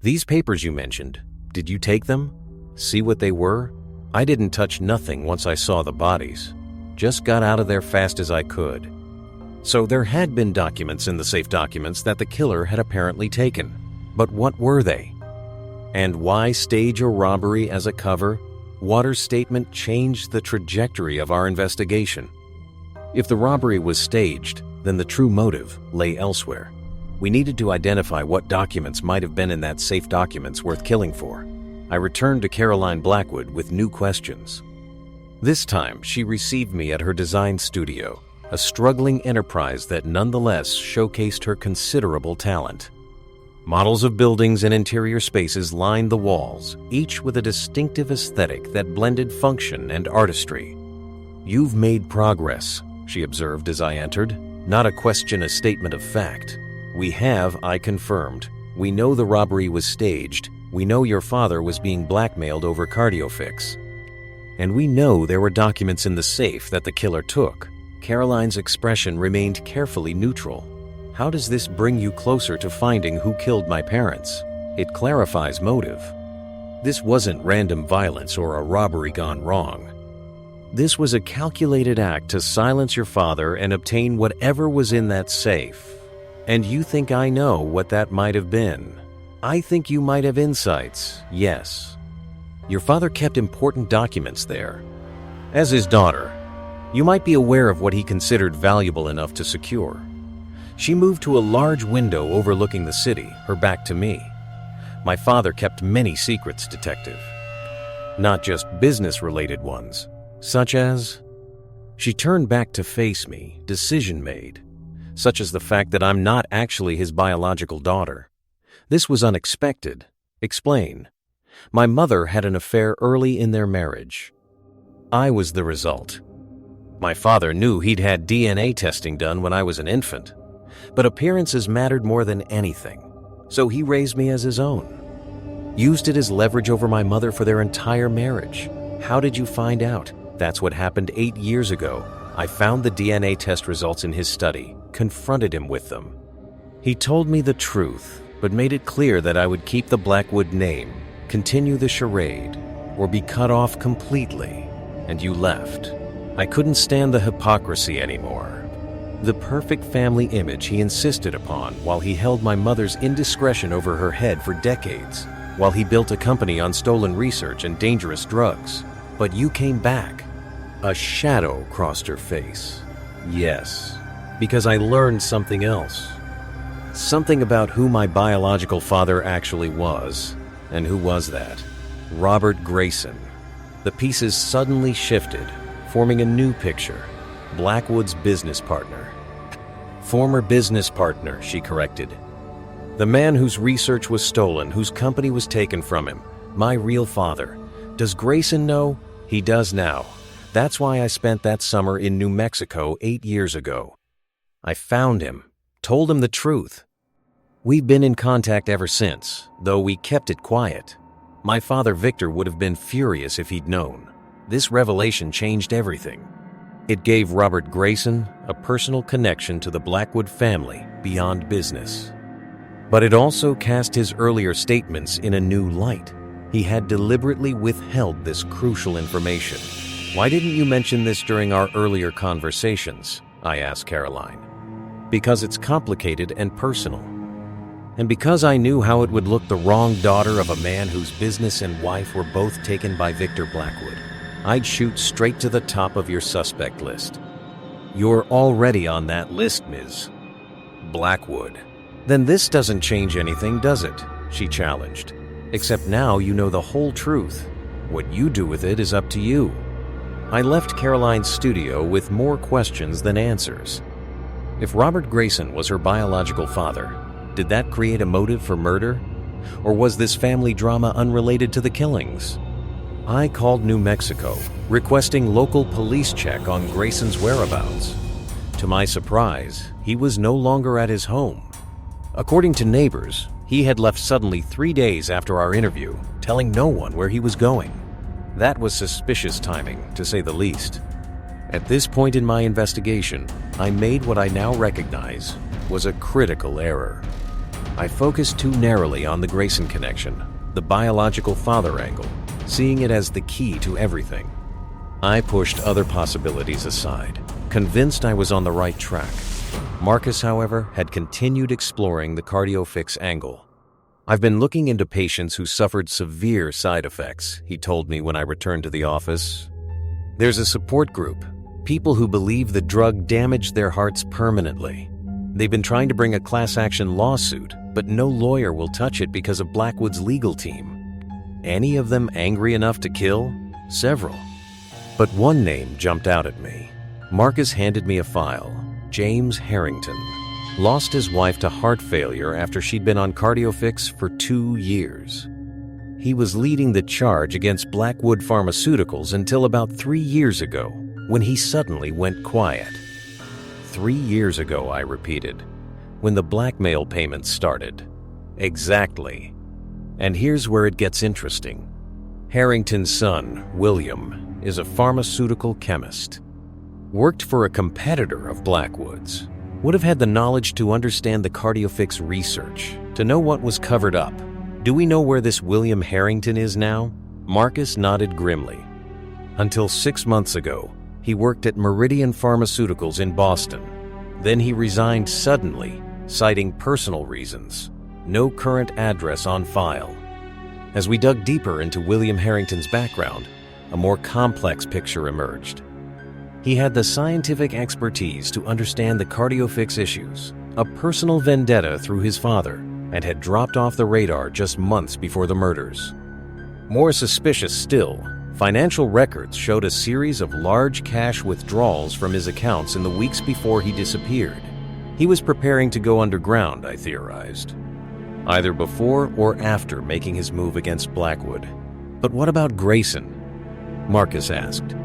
Speaker 1: "These papers you mentioned, did you take them? See what they were?" "I didn't touch nothing once I saw the bodies. Just got out of there fast as I could." So there had been documents in the safe documents that the killer had apparently taken. But what were they? And why stage a robbery as a cover? Waters' statement changed the trajectory of our investigation. If the robbery was staged, then the true motive lay elsewhere. We needed to identify what documents might have been in that safe documents worth killing for. I returned to Caroline Blackwood with new questions. This time, she received me at her design studio, a struggling enterprise that nonetheless showcased her considerable talent. Models of buildings and interior spaces lined the walls, each with a distinctive aesthetic that blended function and artistry. "You've made progress," she observed as I entered. "Not a question, a statement of fact. We have, I confirmed. We know the robbery was staged. We know your father was being blackmailed over cardiofix. And we know there were documents in the safe that the killer took." Caroline's expression remained carefully neutral. "How does this bring you closer to finding who killed my parents? It clarifies motive. This wasn't random violence or a robbery gone wrong. This was a calculated act to silence your father and obtain whatever was in that safe. And you think I know what that might have been? I think you might have insights, yes. Your father kept important documents there. As his daughter, you might be aware of what he considered valuable enough to secure. She moved to a large window overlooking the city, her back to me. My father kept many secrets, detective. Not just business-related ones, such as..." She turned back to face me, decision made, such as the fact that I'm not actually his biological daughter. This was unexpected. "Explain." "My mother had an affair early in their marriage. I was the result. My father knew he'd had DNA testing done when I was an infant, but appearances mattered more than anything, so he raised me as his own. Used it as leverage over my mother for their entire marriage. How did you find out? That's what happened 8 years ago. I found the DNA test results in his study, confronted him with them. He told me the truth, but made it clear that I would keep the Blackwood name, continue the charade, or be cut off completely, and you left. I couldn't stand the hypocrisy anymore. The perfect family image he insisted upon while he held my mother's indiscretion over her head for decades, while he built a company on stolen research and dangerous drugs. But you came back. A shadow crossed her face. Yes, because I learned something else. Something about who my biological father actually was. And who was that? Robert Grayson. The pieces suddenly shifted, forming a new picture. Blackwood's business partner. Former business partner, she corrected. The man whose research was stolen, whose company was taken from him. My real father. Does Grayson know? He does now. That's why I spent that summer in New Mexico 8 years ago. I found him, told him the truth. We've been in contact ever since, though we kept it quiet. My father Victor would have been furious if he'd known. This revelation changed everything. It gave Robert Grayson a personal connection to the Blackwood family beyond business. But it also cast his earlier statements in a new light. He had deliberately withheld this crucial information. Why didn't you mention this during our earlier conversations? I asked Caroline. Because it's complicated and personal. And because I knew how it would look the wrong daughter of a man whose business and wife were both taken by Victor Blackwood. I'd shoot straight to the top of your suspect list. You're already on that list, Ms. Blackwood. Then this doesn't change anything, does it? She challenged. Except now you know the whole truth. What you do with it is up to you. I left Caroline's studio with more questions than answers. If Robert Grayson was her biological father, did that create a motive for murder? Or was this family drama unrelated to the killings? I called New Mexico, requesting local police check on Grayson's whereabouts. To my surprise, he was no longer at his home. According to neighbors, he had left suddenly 3 days after our interview, telling no one where he was going. That was suspicious timing, to say the least. At this point in my investigation, I made what I now recognize was a critical error. I focused too narrowly on the Grayson connection, the biological father angle, seeing it as the key to everything. I pushed other possibilities aside, convinced I was on the right track. Marcus, however, had continued exploring the cardiofix angle. I've been looking into patients who suffered severe side effects, he told me when I returned to the office. There's a support group, people who believe the drug damaged their hearts permanently. They've been trying to bring a class action lawsuit, but no lawyer will touch it because of Blackwood's legal team. Any of them angry enough to kill? Several. But one name jumped out at me. Marcus handed me a file. James Harrington. Lost his wife to heart failure after she'd been on cardiofix for 2 years. He was leading the charge against Blackwood Pharmaceuticals until about 3 years ago, when he suddenly went quiet. 3 years ago, I repeated, when the blackmail payments started. Exactly. And here's where it gets interesting. Harrington's son, William, is a pharmaceutical chemist. Worked for a competitor of Blackwood's. Would have had the knowledge to understand the cardiofix research, to know what was covered up. Do we know where this William Harrington is now? Marcus nodded grimly. Until 6 months ago, he worked at Meridian Pharmaceuticals in Boston. Then he resigned suddenly, citing personal reasons. No current address on file. As we dug deeper into William Harrington's background, a more complex picture emerged. He had the scientific expertise to understand the cardiofix issues, a personal vendetta through his father, and had dropped off the radar just months before the murders. More suspicious still, financial records showed a series of large cash withdrawals from his accounts in the weeks before he disappeared. He was preparing to go underground, I theorized. Either before or after making his move against Blackwood. But what about Grayson? Marcus asked.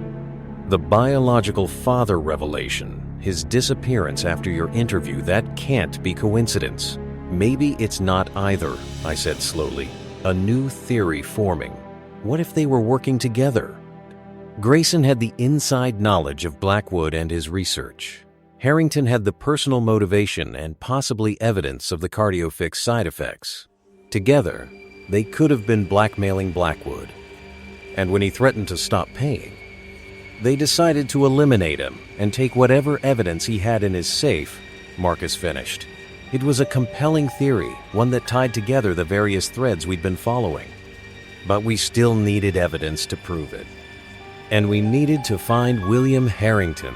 Speaker 1: The biological father revelation, his disappearance after your interview, that can't be coincidence. Maybe it's not either, I said slowly. A new theory forming. What if they were working together? Grayson had the inside knowledge of Blackwood and his research. Harrington had the personal motivation and possibly evidence of the cardiofix side effects. Together, they could have been blackmailing Blackwood. And when he threatened to stop paying, they decided to eliminate him and take whatever evidence he had in his safe. Marcus finished. It was a compelling theory, one that tied together the various threads we'd been following. But we still needed evidence to prove it. And we needed to find William Harrington.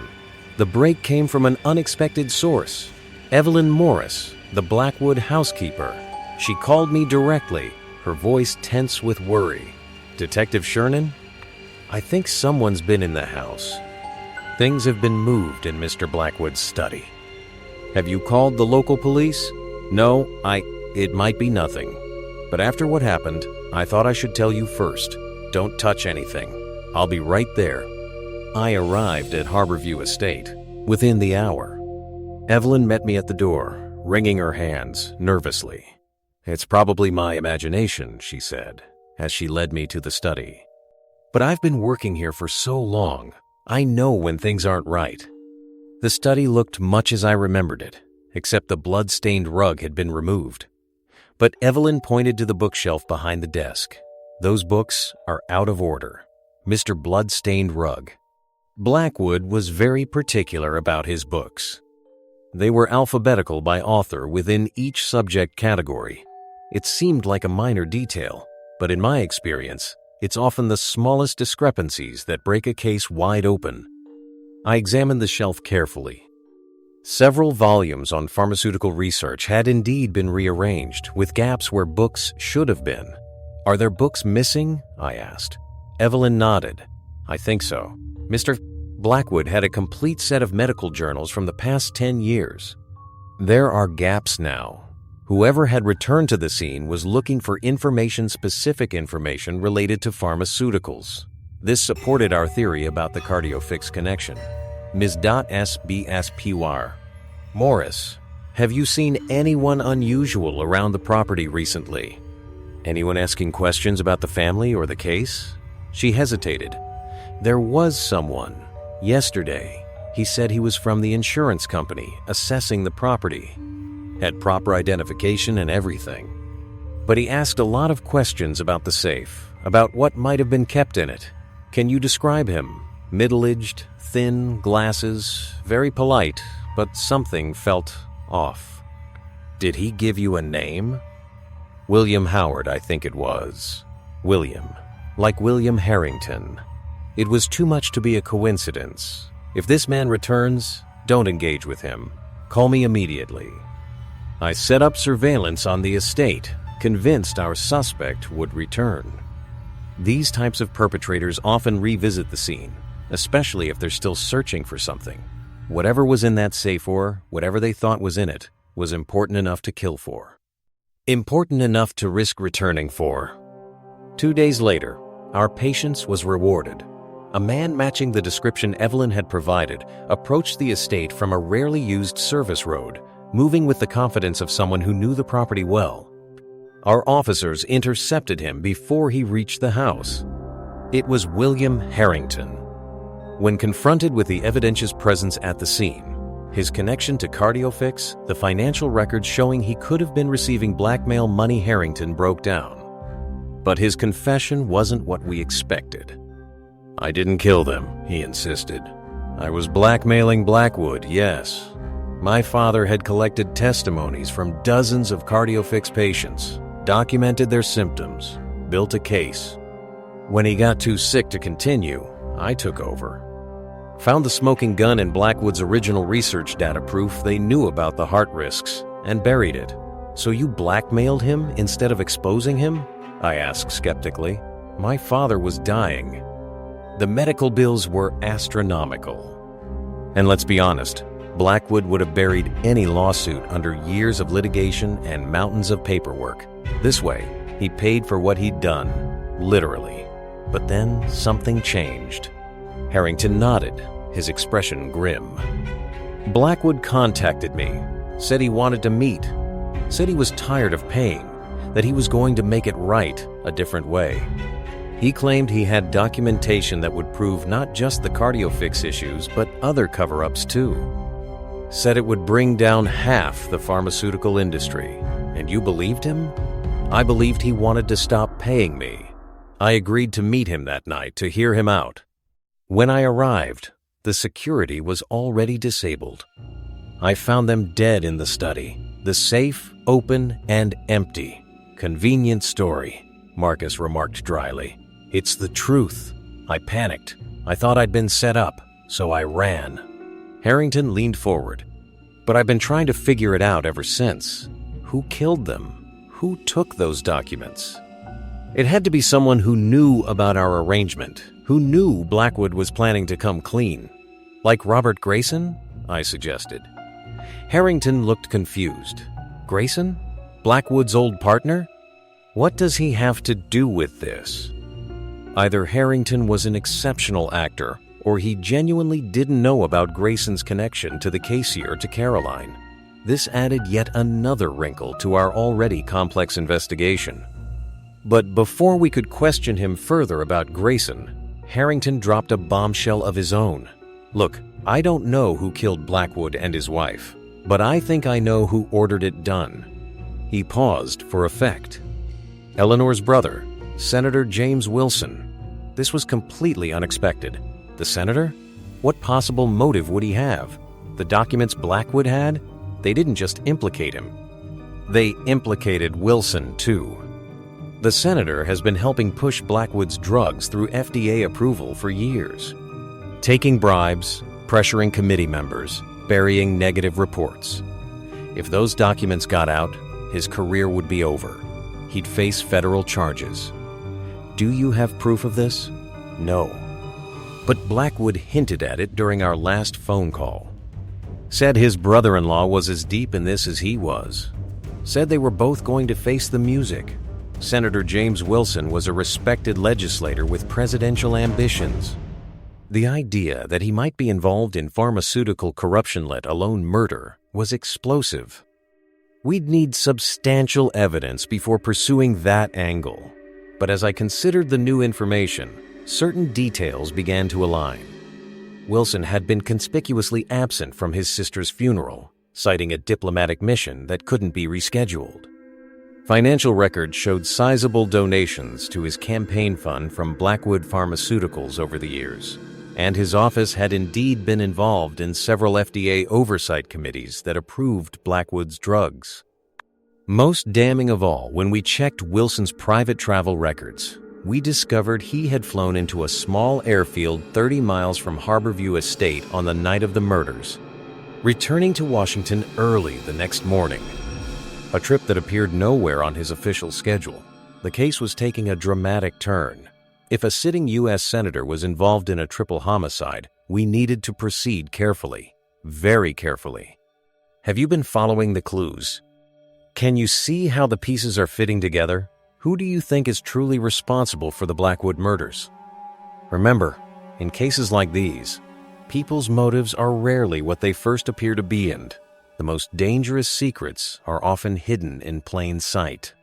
Speaker 1: The break came from an unexpected source. Evelyn Morris, the Blackwood housekeeper. She called me directly, her voice tense with worry. Detective Shernan? I think someone's been in the house. Things have been moved in Mr. Blackwood's study. Have you called the local police? No, it might be nothing. But after what happened, I thought I should tell you first. Don't touch anything. I'll be right there. I arrived at Harborview Estate within the hour. Evelyn met me at the door, wringing her hands nervously. It's probably my imagination, she said, as she led me to the study. But I've been working here for so long, I know when things aren't right. The study looked much as I remembered it, except the blood-stained rug had been removed. But Evelyn pointed to the bookshelf behind the desk. Those books are out of order. Mr. Blood-Stained Rug. Blackwood was very particular about his books. They were alphabetical by author within each subject category. It seemed like a minor detail, but in my experience, it's often the smallest discrepancies that break a case wide open. I examined the shelf carefully. Several volumes on pharmaceutical research had indeed been rearranged, with gaps where books should have been. Are there books missing? I asked. Evelyn nodded. I think so. Mr. Blackwood had a complete set of medical journals from the past 10 years. There are gaps now. Whoever had returned to the scene was looking for specific information related to pharmaceuticals. This supported our theory about the cardiofix connection. Ms. S.B.S.P.W.A.R. Morris, have you seen anyone unusual around the property recently? Anyone asking questions about the family or the case? She hesitated. There was someone. Yesterday, he said he was from the insurance company assessing the property. Had proper identification and everything. But he asked a lot of questions about the safe, about what might have been kept in it. Can you describe him? Middle-aged, thin, glasses, very polite, but something felt off. Did he give you a name? William Howard, I think it was. William. Like William Harrington. It was too much to be a coincidence. If this man returns, don't engage with him. Call me immediately. I set up surveillance on the estate, convinced our suspect would return. These types of perpetrators often revisit the scene, especially if they're still searching for something. Whatever was in that safe or whatever they thought was in it was important enough to kill for. Important enough to risk returning for. 2 days later, our patience was rewarded. A man matching the description Evelyn had provided approached the estate from a rarely used service road, moving with the confidence of someone who knew the property well. Our officers intercepted him before he reached the house. It was William Harrington. When confronted with the evidentious presence at the scene, his connection to cardiofix, the financial records showing he could have been receiving blackmail money Harrington broke down. But his confession wasn't what we expected. I didn't kill them, he insisted. I was blackmailing Blackwood, yes. My father had collected testimonies from dozens of cardiofix patients, documented their symptoms, built a case. When he got too sick to continue, I took over. Found the smoking gun in Blackwood's original research data proof they knew about the heart risks, and buried it. So you blackmailed him instead of exposing him? I asked skeptically. My father was dying. The medical bills were astronomical. And let's be honest, Blackwood would have buried any lawsuit under years of litigation and mountains of paperwork. This way, he paid for what he'd done, literally. But then something changed. Harrington nodded, his expression grim. Blackwood contacted me, said he wanted to meet, said he was tired of paying, that he was going to make it right a different way. He claimed he had documentation that would prove not just the cardiofix issues, but other cover-ups too. Said it would bring down half the pharmaceutical industry. And you believed him? I believed he wanted to stop paying me. I agreed to meet him that night to hear him out. When I arrived, the security was already disabled. I found them dead in the study, the safe, open, and empty. Convenient story, Marcus remarked dryly. It's the truth. I panicked. I thought I'd been set up, so I ran. Harrington leaned forward. But I've been trying to figure it out ever since. Who killed them? Who took those documents? It had to be someone who knew about our arrangement, who knew Blackwood was planning to come clean. Like Robert Grayson? I suggested. Harrington looked confused. Grayson? Blackwood's old partner? What does he have to do with this? Either Harrington was an exceptional actor, or he genuinely didn't know about Grayson's connection to the casier to Caroline. This added yet another wrinkle to our already complex investigation. But before we could question him further about Grayson, Harrington dropped a bombshell of his own. Look, I don't know who killed Blackwood and his wife, but I think I know who ordered it done. He paused for effect. Eleanor's brother, Senator James Wilson. This was completely unexpected. The senator? What possible motive would he have? The documents Blackwood had? They didn't just implicate him. They implicated Wilson, too. The senator has been helping push Blackwood's drugs through FDA approval for years. Taking bribes, pressuring committee members, burying negative reports. If those documents got out, his career would be over. He'd face federal charges. Do you have proof of this? No. But Blackwood hinted at it during our last phone call. Said his brother-in-law was as deep in this as he was. Said they were both going to face the music. Senator James Wilson was a respected legislator with presidential ambitions. The idea that he might be involved in pharmaceutical corruption, let alone murder, was explosive. We'd need substantial evidence before pursuing that angle. But as I considered the new information, certain details began to align. Wilson had been conspicuously absent from his sister's funeral, citing a diplomatic mission that couldn't be rescheduled. Financial records showed sizable donations to his campaign fund from Blackwood Pharmaceuticals over the years, and his office had indeed been involved in several FDA oversight committees that approved Blackwood's drugs. Most damning of all, when we checked Wilson's private travel records, we discovered he had flown into a small airfield 30 miles from Harborview Estate on the night of the murders, returning to Washington early the next morning. A trip that appeared nowhere on his official schedule. The case was taking a dramatic turn. If a sitting U.S. senator was involved in a triple homicide, we needed to proceed carefully, very carefully. Have you been following the clues? Can you see how the pieces are fitting together? Who do you think is truly responsible for the Blackwood murders? Remember, in cases like these, people's motives are rarely what they first appear to be, and the most dangerous secrets are often hidden in plain sight.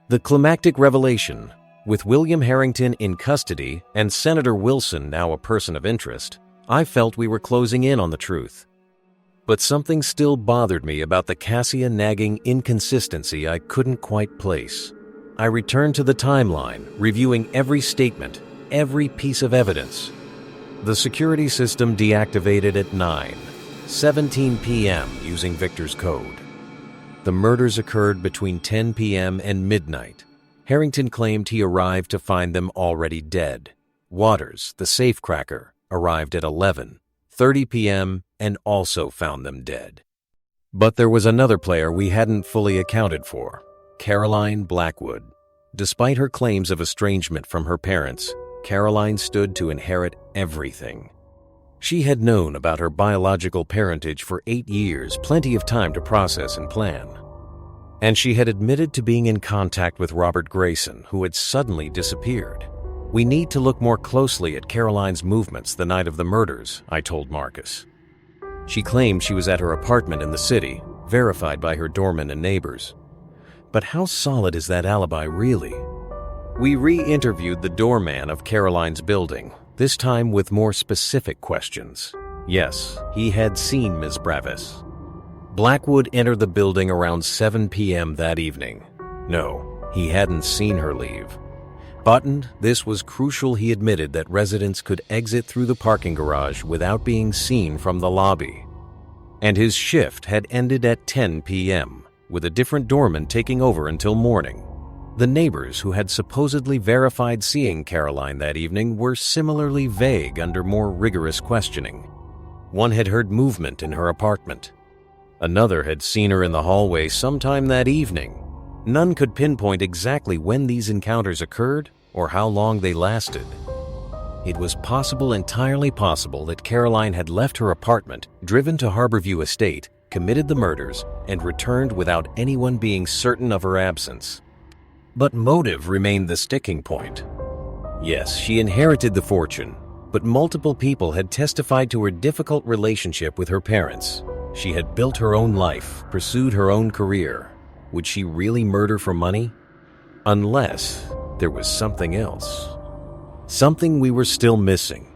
Speaker 1: The climactic revelation, with William Harrington in custody and Senator Wilson now a person of interest, I felt we were closing in on the truth. But something still bothered me about the Cassia-nagging inconsistency I couldn't quite place. I returned to the timeline, reviewing every statement, every piece of evidence. The security system deactivated at 9:17 p.m. using Victor's code. The murders occurred between 10 p.m. and midnight. Harrington claimed he arrived to find them already dead. Waters, the safecracker, arrived at 11:30 p.m. and also found them dead. But there was another player we hadn't fully accounted for, Caroline Blackwood. Despite her claims of estrangement from her parents, Caroline stood to inherit everything. She had known about her biological parentage for 8 years, plenty of time to process and plan. And she had admitted to being in contact with Robert Grayson, who had suddenly disappeared. We need to look more closely at Caroline's movements the night of the murders, I told Marcus. She claimed she was at her apartment in the city, verified by her doorman and neighbors. But how solid is that alibi really? We re-interviewed the doorman of Caroline's building, this time with more specific questions. Yes, he had seen Ms. Bravis. Blackwood entered the building around 7 p.m. that evening. No, he hadn't seen her leave. Buttoned, this was crucial. He admitted that residents could exit through the parking garage without being seen from the lobby. And his shift had ended at 10 p.m., with a different doorman taking over until morning. The neighbors who had supposedly verified seeing Caroline that evening were similarly vague under more rigorous questioning. One had heard movement in her apartment. Another had seen her in the hallway sometime that evening. None could pinpoint exactly when these encounters occurred or how long they lasted. It was entirely possible, that Caroline had left her apartment, driven to Harborview Estate, committed the murders, and returned without anyone being certain of her absence. But motive remained the sticking point. Yes, she inherited the fortune, but multiple people had testified to her difficult relationship with her parents. She had built her own life, pursued her own career. Would she really murder for money? Unless there was something else. Something we were still missing.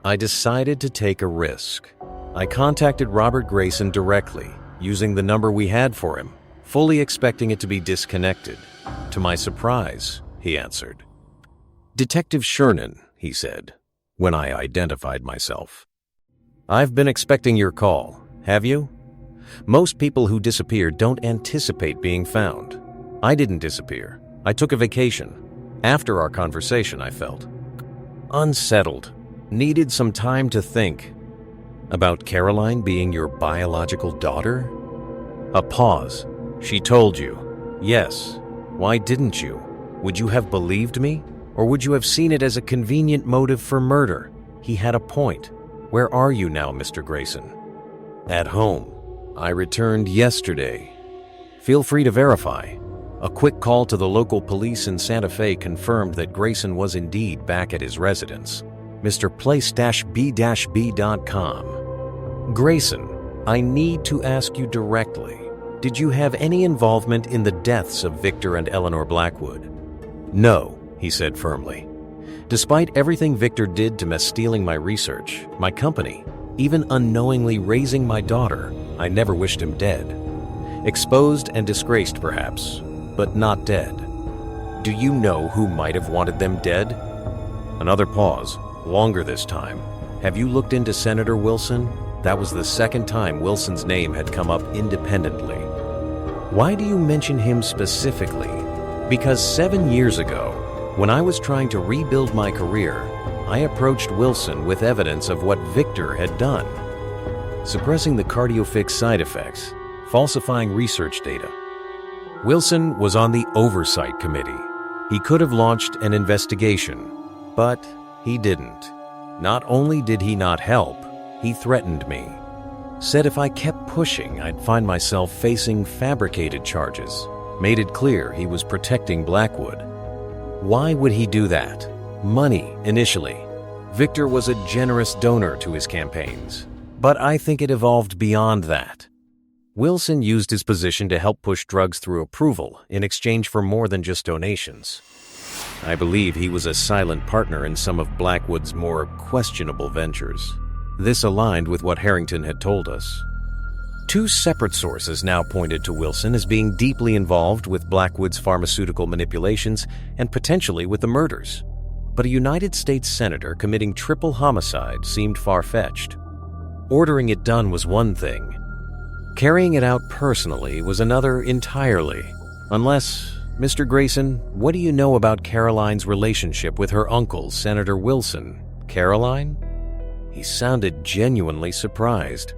Speaker 1: I decided to take a risk. I contacted Robert Grayson directly, using the number we had for him, fully expecting it to be disconnected. To my surprise, he answered. "Detective Shernan," he said, when I identified myself. "I've been expecting your call. Have you? Most people who disappear don't anticipate being found. I didn't disappear. I took a vacation. After our conversation, I felt unsettled, needed some time to think. About Caroline being your biological daughter?" A pause. "She told you." "Yes. Why didn't you? Would you have believed me? Or would you have seen it as a convenient motive for murder?" He had a point. "Where are you now, Mr. Grayson?" "At home. I returned yesterday." "Feel free to verify." A quick call to the local police in Santa Fe confirmed that Grayson was indeed back at his residence. Mr. Place-B-B.com. "Grayson, I need to ask you directly. Did you have any involvement in the deaths of Victor and Eleanor Blackwood?" "No," he said firmly. "Despite everything Victor did to mess stealing my research, my company, even unknowingly raising my daughter, I never wished him dead. Exposed and disgraced, perhaps, but not dead. Do you know who might have wanted them dead?" Another pause, longer this time. "Have you looked into Senator Wilson?" That was the second time Wilson's name had come up independently. "Why do you mention him specifically?" "Because 7 years ago, when I was trying to rebuild my career, I approached Wilson with evidence of what Victor had done. Suppressing the cardiofix side effects, falsifying research data. Wilson was on the oversight committee. He could have launched an investigation, but he didn't. Not only did he not help, he threatened me. Said if I kept pushing, I'd find myself facing fabricated charges. Made it clear he was protecting Blackwood. Why would he do that? Money, initially. Victor was a generous donor to his campaigns, but I think it evolved beyond that. Wilson used his position to help push drugs through approval in exchange for more than just donations. I believe he was a silent partner in some of Blackwood's more questionable ventures. This aligned with what Harrington had told us. 2 separate sources now pointed to Wilson as being deeply involved with Blackwood's pharmaceutical manipulations and potentially with the murders. But a United States senator committing triple homicide seemed far-fetched. Ordering it done was one thing. Carrying it out personally was another entirely. Unless, Mr. Grayson, what do you know about Caroline's relationship with her uncle, Senator Wilson? Caroline? He sounded genuinely surprised.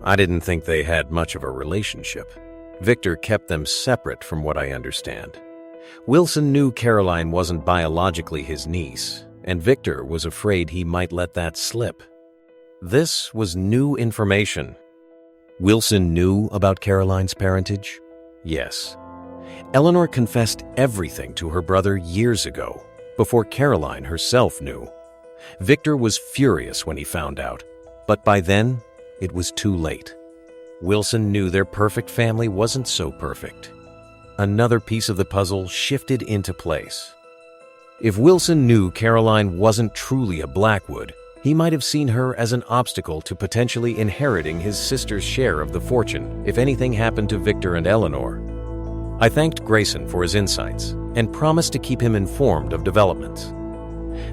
Speaker 1: I didn't think they had much of a relationship. Victor kept them separate from what I understand. Wilson knew Caroline wasn't biologically his niece, and Victor was afraid he might let that slip. This was new information. Wilson knew about Caroline's parentage? Yes. Eleanor confessed everything to her brother years ago, before Caroline herself knew. Victor was furious when he found out, but by then, it was too late. Wilson knew their perfect family wasn't so perfect. another piece of the puzzle shifted into place. If Wilson knew Caroline wasn't truly a Blackwood, he might have seen her as an obstacle to potentially inheriting his sister's share of the fortune if anything happened to Victor and Eleanor. I thanked Grayson for his insights and promised to keep him informed of developments.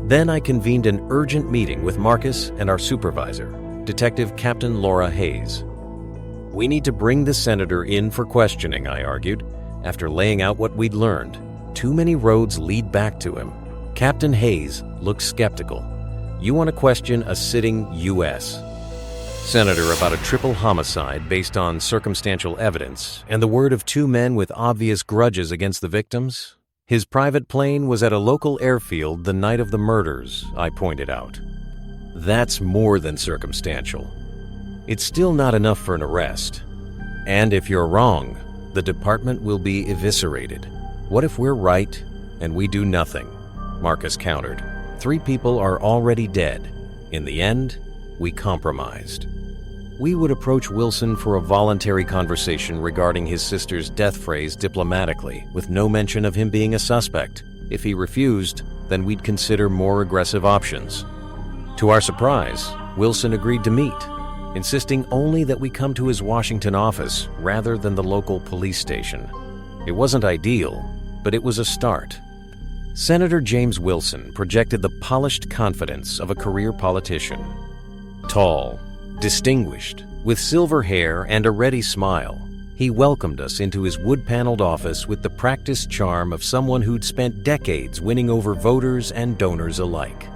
Speaker 1: Then I convened an urgent meeting with Marcus and our supervisor, Detective Captain Laura Hayes. We need to bring the senator in for questioning, I argued. After laying out what we'd learned, too many roads lead back to him. Captain Hayes looked skeptical. You want to question a sitting U.S. senator about a triple homicide based on circumstantial evidence and the word of two men with obvious grudges against the victims? His private plane was at a local airfield the night of the murders, I pointed out. That's more than circumstantial. It's still not enough for an arrest. And if you're wrong, the department will be eviscerated. What if we're right and we do nothing? Marcus countered. 3 people are already dead. In the end, we compromised. We would approach Wilson for a voluntary conversation regarding his sister's death phrase diplomatically, with no mention of him being a suspect. If he refused, then we'd consider more aggressive options. To our surprise, Wilson agreed to meet, insisting only that we come to his Washington office rather than the local police station. It wasn't ideal, but it was a start. Senator James Wilson projected the polished confidence of a career politician. Tall, distinguished, with silver hair and a ready smile, he welcomed us into his wood-paneled office with the practiced charm of someone who'd spent decades winning over voters and donors alike.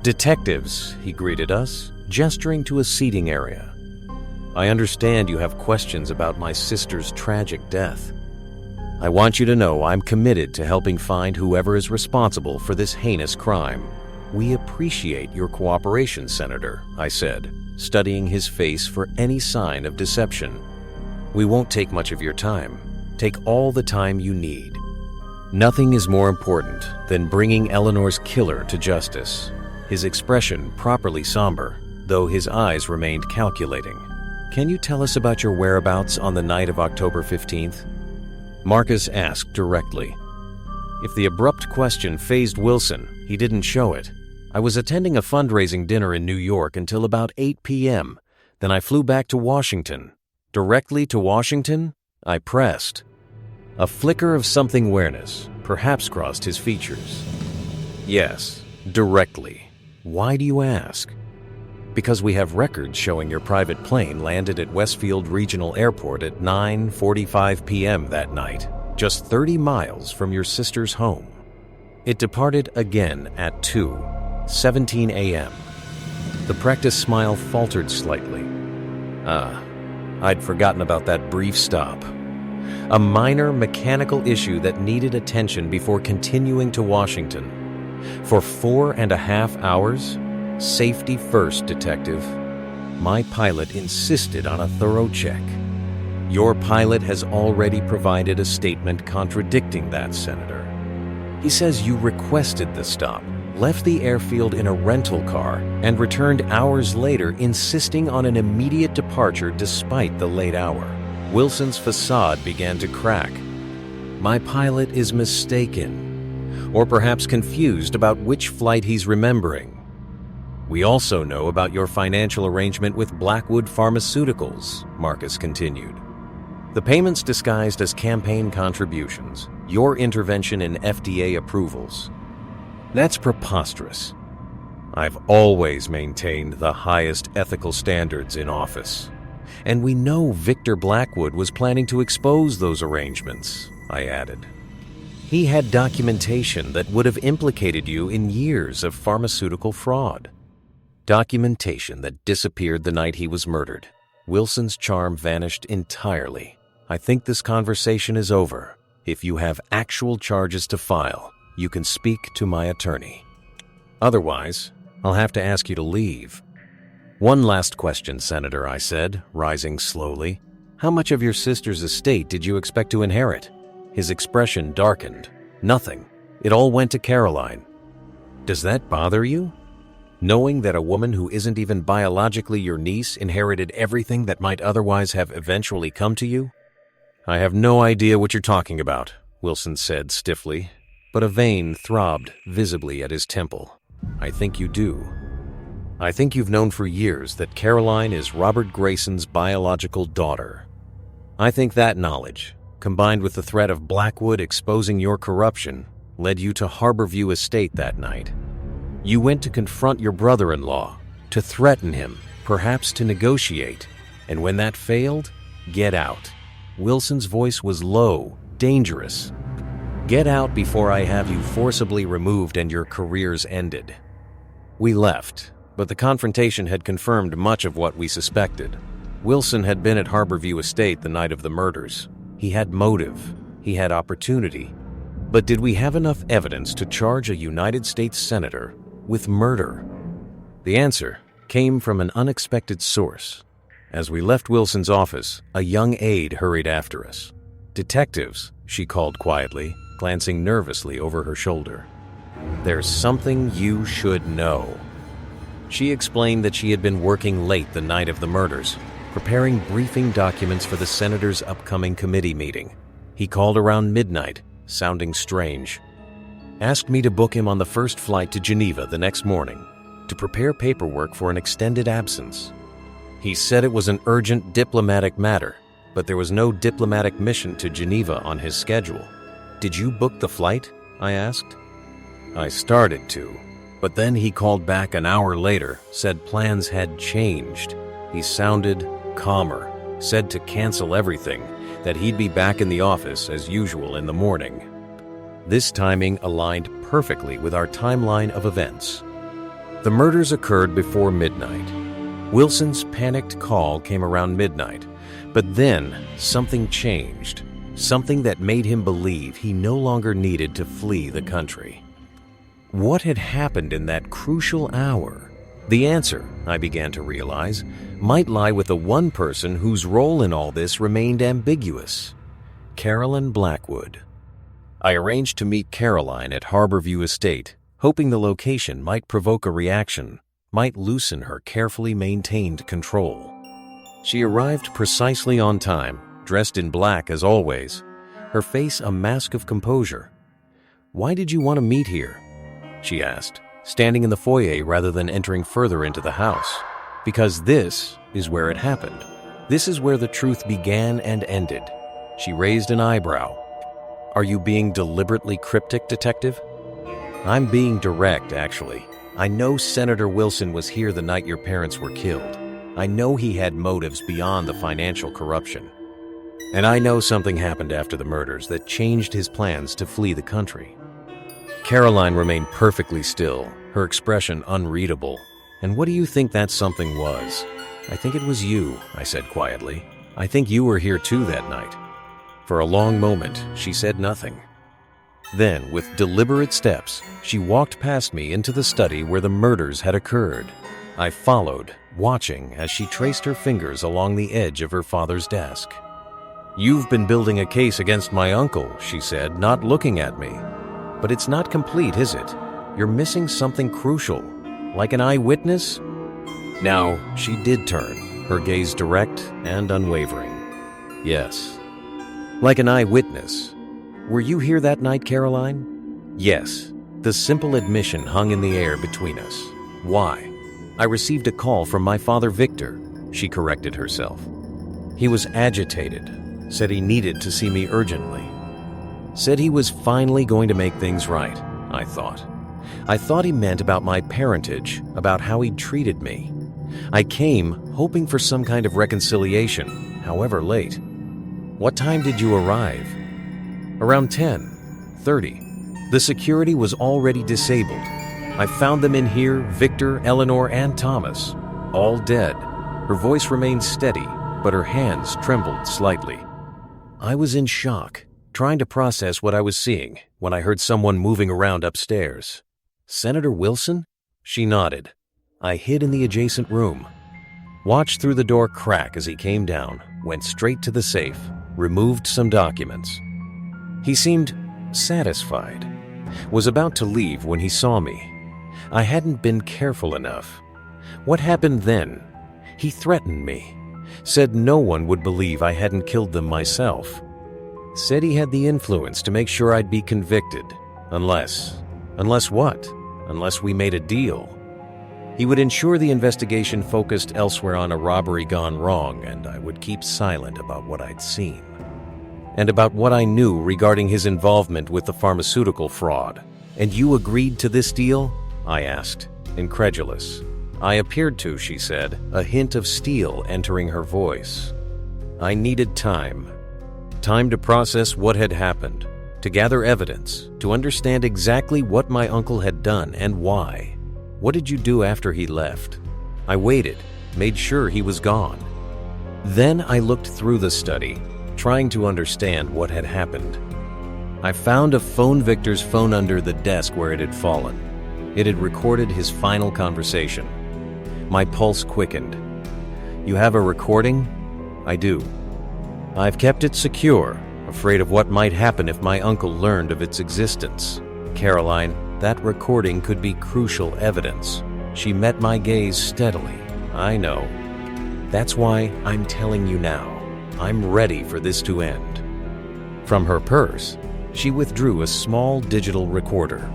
Speaker 1: Detectives, he greeted us, gesturing to a seating area. I understand you have questions about my sister's tragic death. I want you to know I'm committed to helping find whoever is responsible for this heinous crime. We appreciate your cooperation, Senator, I said, studying his face for any sign of deception. We won't take much of your time. Take all the time you need. Nothing is more important than bringing Eleanor's killer to justice. His expression properly somber, though his eyes remained calculating. Can you tell us about your whereabouts on the night of October 15th? Marcus asked directly. If the abrupt question fazed Wilson, he didn't show it. I was attending a fundraising dinner in New York until about 8 p.m. Then I flew back to Washington. Directly to Washington? I pressed. A flicker of something awareness perhaps crossed his features. Yes, directly. Why do you ask? Because we have records showing your private plane landed at Westfield Regional Airport at 9:45 p.m. that night, just 30 miles from your sister's home. It departed again at 2:17 a.m. The practiced smile faltered slightly. I'd forgotten about that brief stop. A minor mechanical issue that needed attention before continuing to Washington. For 4.5 hours? Safety first, Detective. My pilot insisted on a thorough check. Your pilot has already provided a statement contradicting that, Senator. He says you requested the stop, left the airfield in a rental car, and returned hours later insisting on an immediate departure despite the late hour. Wilson's facade began to crack. My pilot is mistaken, or perhaps confused about which flight he's remembering. We also know about your financial arrangement with Blackwood Pharmaceuticals, Marcus continued. The payments disguised as campaign contributions, your intervention in FDA approvals. That's preposterous. I've always maintained the highest ethical standards in office. And we know Victor Blackwood was planning to expose those arrangements, I added. He had documentation that would have implicated you in years of pharmaceutical fraud. Documentation that disappeared the night he was murdered. Wilson's charm vanished entirely. I think this conversation is over. If you have actual charges to file, you can speak to my attorney. Otherwise, I'll have to ask you to leave. One last question, Senator, I said, rising slowly. How much of your sister's estate did you expect to inherit? His expression darkened. Nothing. It all went to Caroline. Does that bother you? Knowing that a woman who isn't even biologically your niece inherited everything that might otherwise have eventually come to you? I have no idea what you're talking about, Wilson said stiffly, but a vein throbbed visibly at his temple. I think you do. I think you've known for years that Caroline is Robert Grayson's biological daughter. I think that knowledge, combined with the threat of Blackwood exposing your corruption, led you to Harborview Estate that night. You went to confront your brother-in-law, to threaten him, perhaps to negotiate, and when that failed, get out. Wilson's voice was low, dangerous. Get out before I have you forcibly removed and your careers ended. We left, but the confrontation had confirmed much of what we suspected. Wilson had been at Harborview Estate the night of the murders. He had motive. He had opportunity. But did we have enough evidence to charge a United States senator with murder? The answer came from an unexpected source. As we left Wilson's office, a young aide hurried after us. "Detectives," she called quietly, glancing nervously over her shoulder. "There's something you should know." She explained that she had been working late the night of the murders, preparing briefing documents for the senator's upcoming committee meeting. He called around midnight, sounding strange. Asked me to book him on the first flight to Geneva the next morning, to prepare paperwork for an extended absence. He said it was an urgent diplomatic matter, but there was no diplomatic mission to Geneva on his schedule. "Did you book the flight?" I asked. I started to, but then he called back an hour later, said plans had changed. He sounded calmer, said to cancel everything, that he'd be back in the office as usual in the morning. This timing aligned perfectly with our timeline of events. The murders occurred before midnight. Wilson's panicked call came around midnight, but then something changed, something that made him believe he no longer needed to flee the country. What had happened in that crucial hour? The answer, I began to realize, might lie with the one person whose role in all this remained ambiguous: Caroline Blackwood. I arranged to meet Caroline at Harborview Estate, hoping the location might provoke a reaction, might loosen her carefully maintained control. She arrived precisely on time, dressed in black as always, her face a mask of composure. "Why did you want to meet here?" she asked, standing in the foyer rather than entering further into the house. "Because this is where it happened. This is where the truth began and ended." She raised an eyebrow. "Are you being deliberately cryptic, detective?" "I'm being direct, actually. I know Senator Wilson was here the night your parents were killed. I know he had motives beyond the financial corruption. And I know something happened after the murders that changed his plans to flee the country." Caroline remained perfectly still, her expression unreadable. "And what do you think that something was?" "I think it was you," I said quietly. "I think you were here too that night." For a long moment, she said nothing. Then, with deliberate steps, she walked past me into the study where the murders had occurred. I followed, watching as she traced her fingers along the edge of her father's desk. "You've been building a case against my uncle," she said, not looking at me. "But it's not complete, is it? You're missing something crucial, like an eyewitness?" Now, she did turn, her gaze direct and unwavering. "Yes, like an eyewitness. Were you here that night, Caroline?" "Yes." The simple admission hung in the air between us. "Why?" "I received a call from my father Victor," she corrected herself. "He was agitated, said he needed to see me urgently. Said he was finally going to make things right," I thought. I thought he meant about my parentage, about how he'd treated me. I came hoping for some kind of reconciliation, however late. "What time did you arrive?" "Around 10:30. The security was already disabled. I found them in here, Victor, Eleanor, and Thomas, all dead." Her voice remained steady, but her hands trembled slightly. I was in shock, trying to process what I was seeing, when I heard someone moving around upstairs. "Senator Wilson?" She nodded. I hid in the adjacent room. Watched through the door crack as he came down, went straight to the safe, removed some documents. He seemed satisfied. Was about to leave when he saw me. I hadn't been careful enough. What happened then? He threatened me. Said no one would believe I hadn't killed them myself. Said he had the influence to make sure I'd be convicted. Unless what? Unless we made a deal. He would ensure the investigation focused elsewhere on a robbery gone wrong, and I would keep silent about what I'd seen. And about what I knew regarding his involvement with the pharmaceutical fraud. And you agreed to this deal? I asked, incredulous. I appeared to, she said, a hint of steel entering her voice. I needed time. Time to process what had happened, to gather evidence, to understand exactly what my uncle had done and why. What did you do after he left? I waited, made sure he was gone. Then I looked through the study, trying to understand what had happened. I found a phone Victor's phone under the desk where it had fallen. It had recorded his final conversation. My pulse quickened. You have a recording? I do. I've kept it secure, afraid of what might happen if my uncle learned of its existence. Caroline, that recording could be crucial evidence. She met my gaze steadily. I know. That's why I'm telling you now. I'm ready for this to end. From her purse, she withdrew a small digital recorder.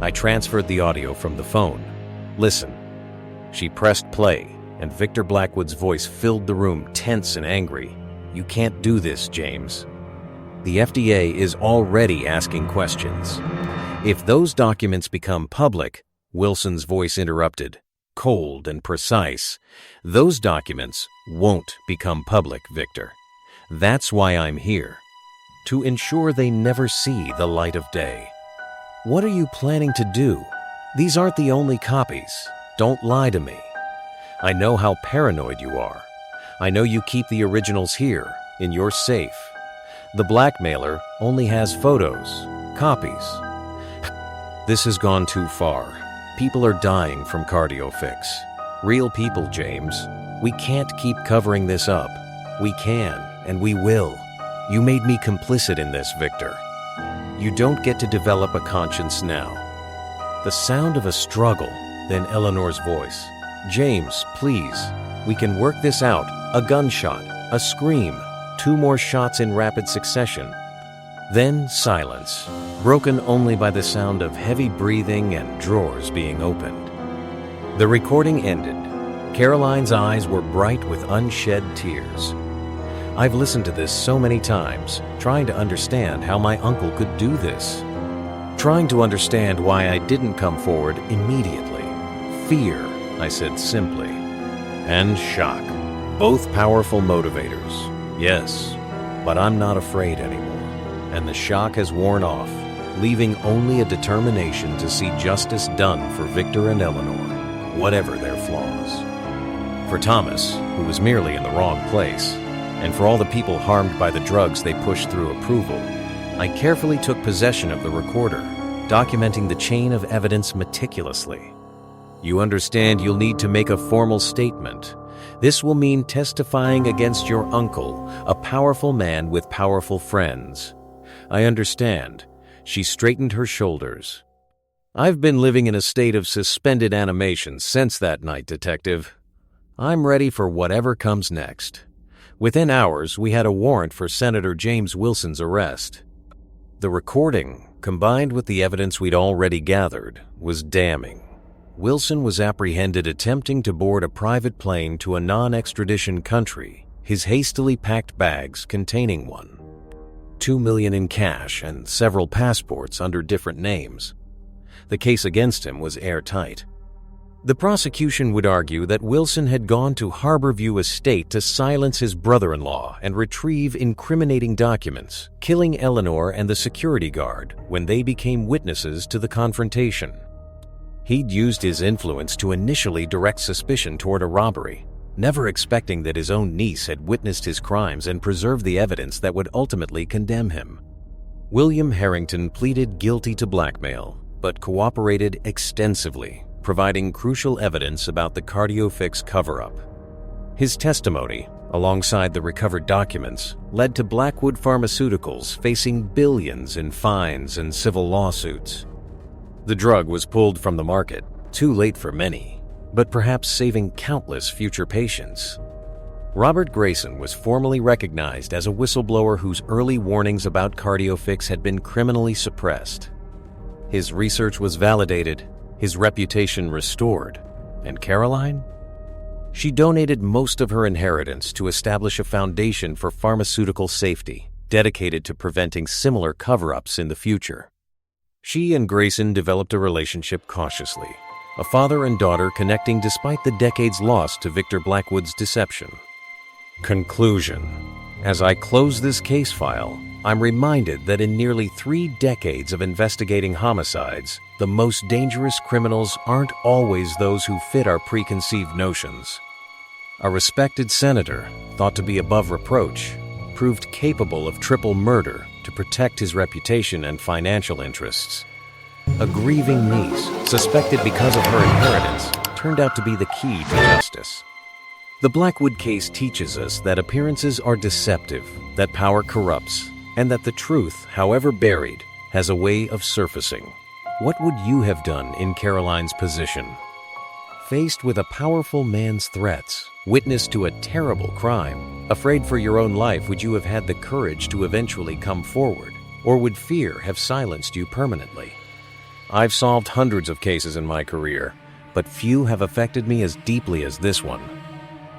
Speaker 1: I transferred the audio from the phone. Listen. She pressed play, and Victor Blackwood's voice filled the room, tense and angry. You can't do this, James. The FDA is already asking questions. If those documents become public, Wilson's voice interrupted, cold and precise, those documents won't become public, Victor. That's why I'm here. To ensure they never see the light of day. What are you planning to do? These aren't the only copies. Don't lie to me. I know how paranoid you are. I know you keep the originals here, in your safe. The blackmailer only has photos, copies. This has gone too far. People are dying from cardiofix. Real people, James. We can't keep covering this up. We can, and we will. You made me complicit in this, Victor. You don't get to develop a conscience now. The sound of a struggle, then Eleanor's voice. James, please. We can work this out. A gunshot, a scream, 2 more shots in rapid succession. Then silence, broken only by the sound of heavy breathing and drawers being opened. The recording ended. Caroline's eyes were bright with unshed tears. I've listened to this so many times, trying to understand how my uncle could do this. Trying to understand why I didn't come forward immediately. Fear, I said simply. And shock. Both powerful motivators. Yes, but I'm not afraid anymore. And the shock has worn off, leaving only a determination to see justice done for Victor and Eleanor, whatever their flaws. For Thomas, who was merely in the wrong place, and for all the people harmed by the drugs they pushed through approval, I carefully took possession of the recorder, documenting the chain of evidence meticulously. You understand you'll need to make a formal statement. This will mean testifying against your uncle, a powerful man with powerful friends. I understand. She straightened her shoulders. I've been living in a state of suspended animation since that night, Detective. I'm ready for whatever comes next. Within hours, we had a warrant for Senator James Wilson's arrest. The recording, combined with the evidence we'd already gathered, was damning. Wilson was apprehended attempting to board a private plane to a non-extradition country, his hastily packed bags containing one. $2 million in cash and several passports under different names. The case against him was airtight. The prosecution would argue that Wilson had gone to Harborview Estate to silence his brother-in-law and retrieve incriminating documents, killing Eleanor and the security guard when they became witnesses to the confrontation. He'd used his influence to initially direct suspicion toward a robbery, never expecting that his own niece had witnessed his crimes and preserved the evidence that would ultimately condemn him. William Harrington pleaded guilty to blackmail, but cooperated extensively, providing crucial evidence about the cardiofix cover-up. His testimony, alongside the recovered documents, led to Blackwood Pharmaceuticals facing billions in fines and civil lawsuits. The drug was pulled from the market, too late for many, but perhaps saving countless future patients. Robert Grayson was formally recognized as a whistleblower whose early warnings about CardioFix had been criminally suppressed. His research was validated, his reputation restored, and Caroline? She donated most of her inheritance to establish a foundation for pharmaceutical safety, dedicated to preventing similar cover-ups in the future. She and Grayson developed a relationship cautiously, a father and daughter connecting despite the decades lost to Victor Blackwood's deception. Conclusion. As I close this case file, I'm reminded that in nearly 3 decades of investigating homicides, the most dangerous criminals aren't always those who fit our preconceived notions. A respected senator, thought to be above reproach, proved capable of triple murder to protect his reputation and financial interests. A grieving niece, suspected because of her inheritance, turned out to be the key to justice. The Blackwood case teaches us that appearances are deceptive, that power corrupts, and that the truth, however buried, has a way of surfacing. What would you have done in Caroline's position? Faced with a powerful man's threats, witness to a terrible crime, afraid for your own life, would you have had the courage to eventually come forward, or would fear have silenced you permanently? I've solved hundreds of cases in my career, but few have affected me as deeply as this one.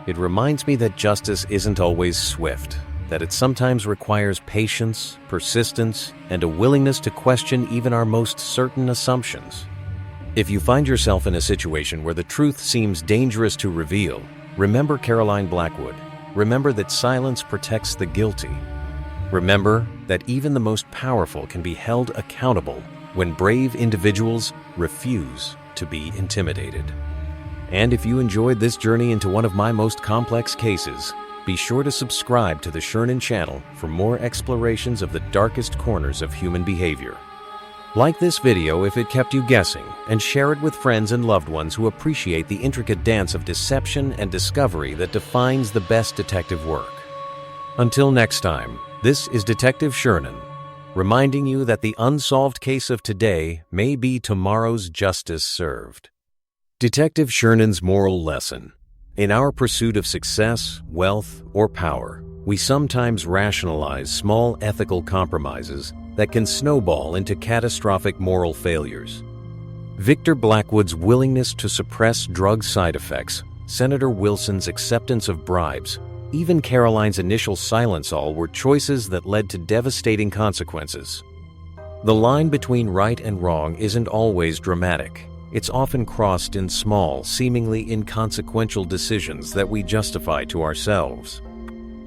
Speaker 1: It reminds me that justice isn't always swift, that it sometimes requires patience, persistence, and a willingness to question even our most certain assumptions. If you find yourself in a situation where the truth seems dangerous to reveal, remember Caroline Blackwood. Remember that silence protects the guilty. Remember that even the most powerful can be held accountable when brave individuals refuse to be intimidated. And if you enjoyed this journey into one of my most complex cases, be sure to subscribe to the Shernin channel for more explorations of the darkest corners of human behavior. Like this video if it kept you guessing, and share it with friends and loved ones who appreciate the intricate dance of deception and discovery that defines the best detective work. Until next time, this is Detective Shernin, reminding you that the unsolved case of today may be tomorrow's justice served. Detective Shernin's moral lesson. In our pursuit of success, wealth, or power, we sometimes rationalize small ethical compromises that can snowball into catastrophic moral failures. Victor Blackwood's willingness to suppress drug side effects, Senator Wilson's acceptance of bribes, even Caroline's initial silence all were choices that led to devastating consequences. The line between right and wrong isn't always dramatic. It's often crossed in small, seemingly inconsequential decisions that we justify to ourselves.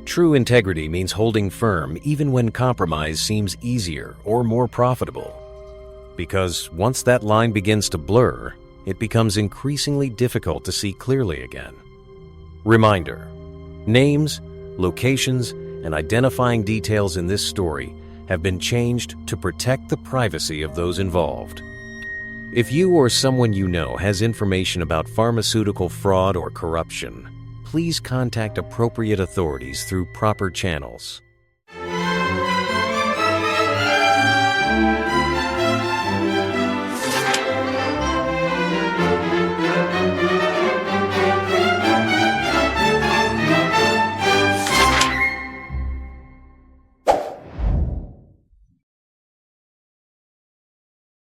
Speaker 1: True integrity means holding firm even when compromise seems easier or more profitable. Because once that line begins to blur, it becomes increasingly difficult to see clearly again. Reminder: names, locations, and identifying details in this story have been changed to protect the privacy of those involved. If you or someone you know has information about pharmaceutical fraud or corruption, please contact appropriate authorities through proper channels.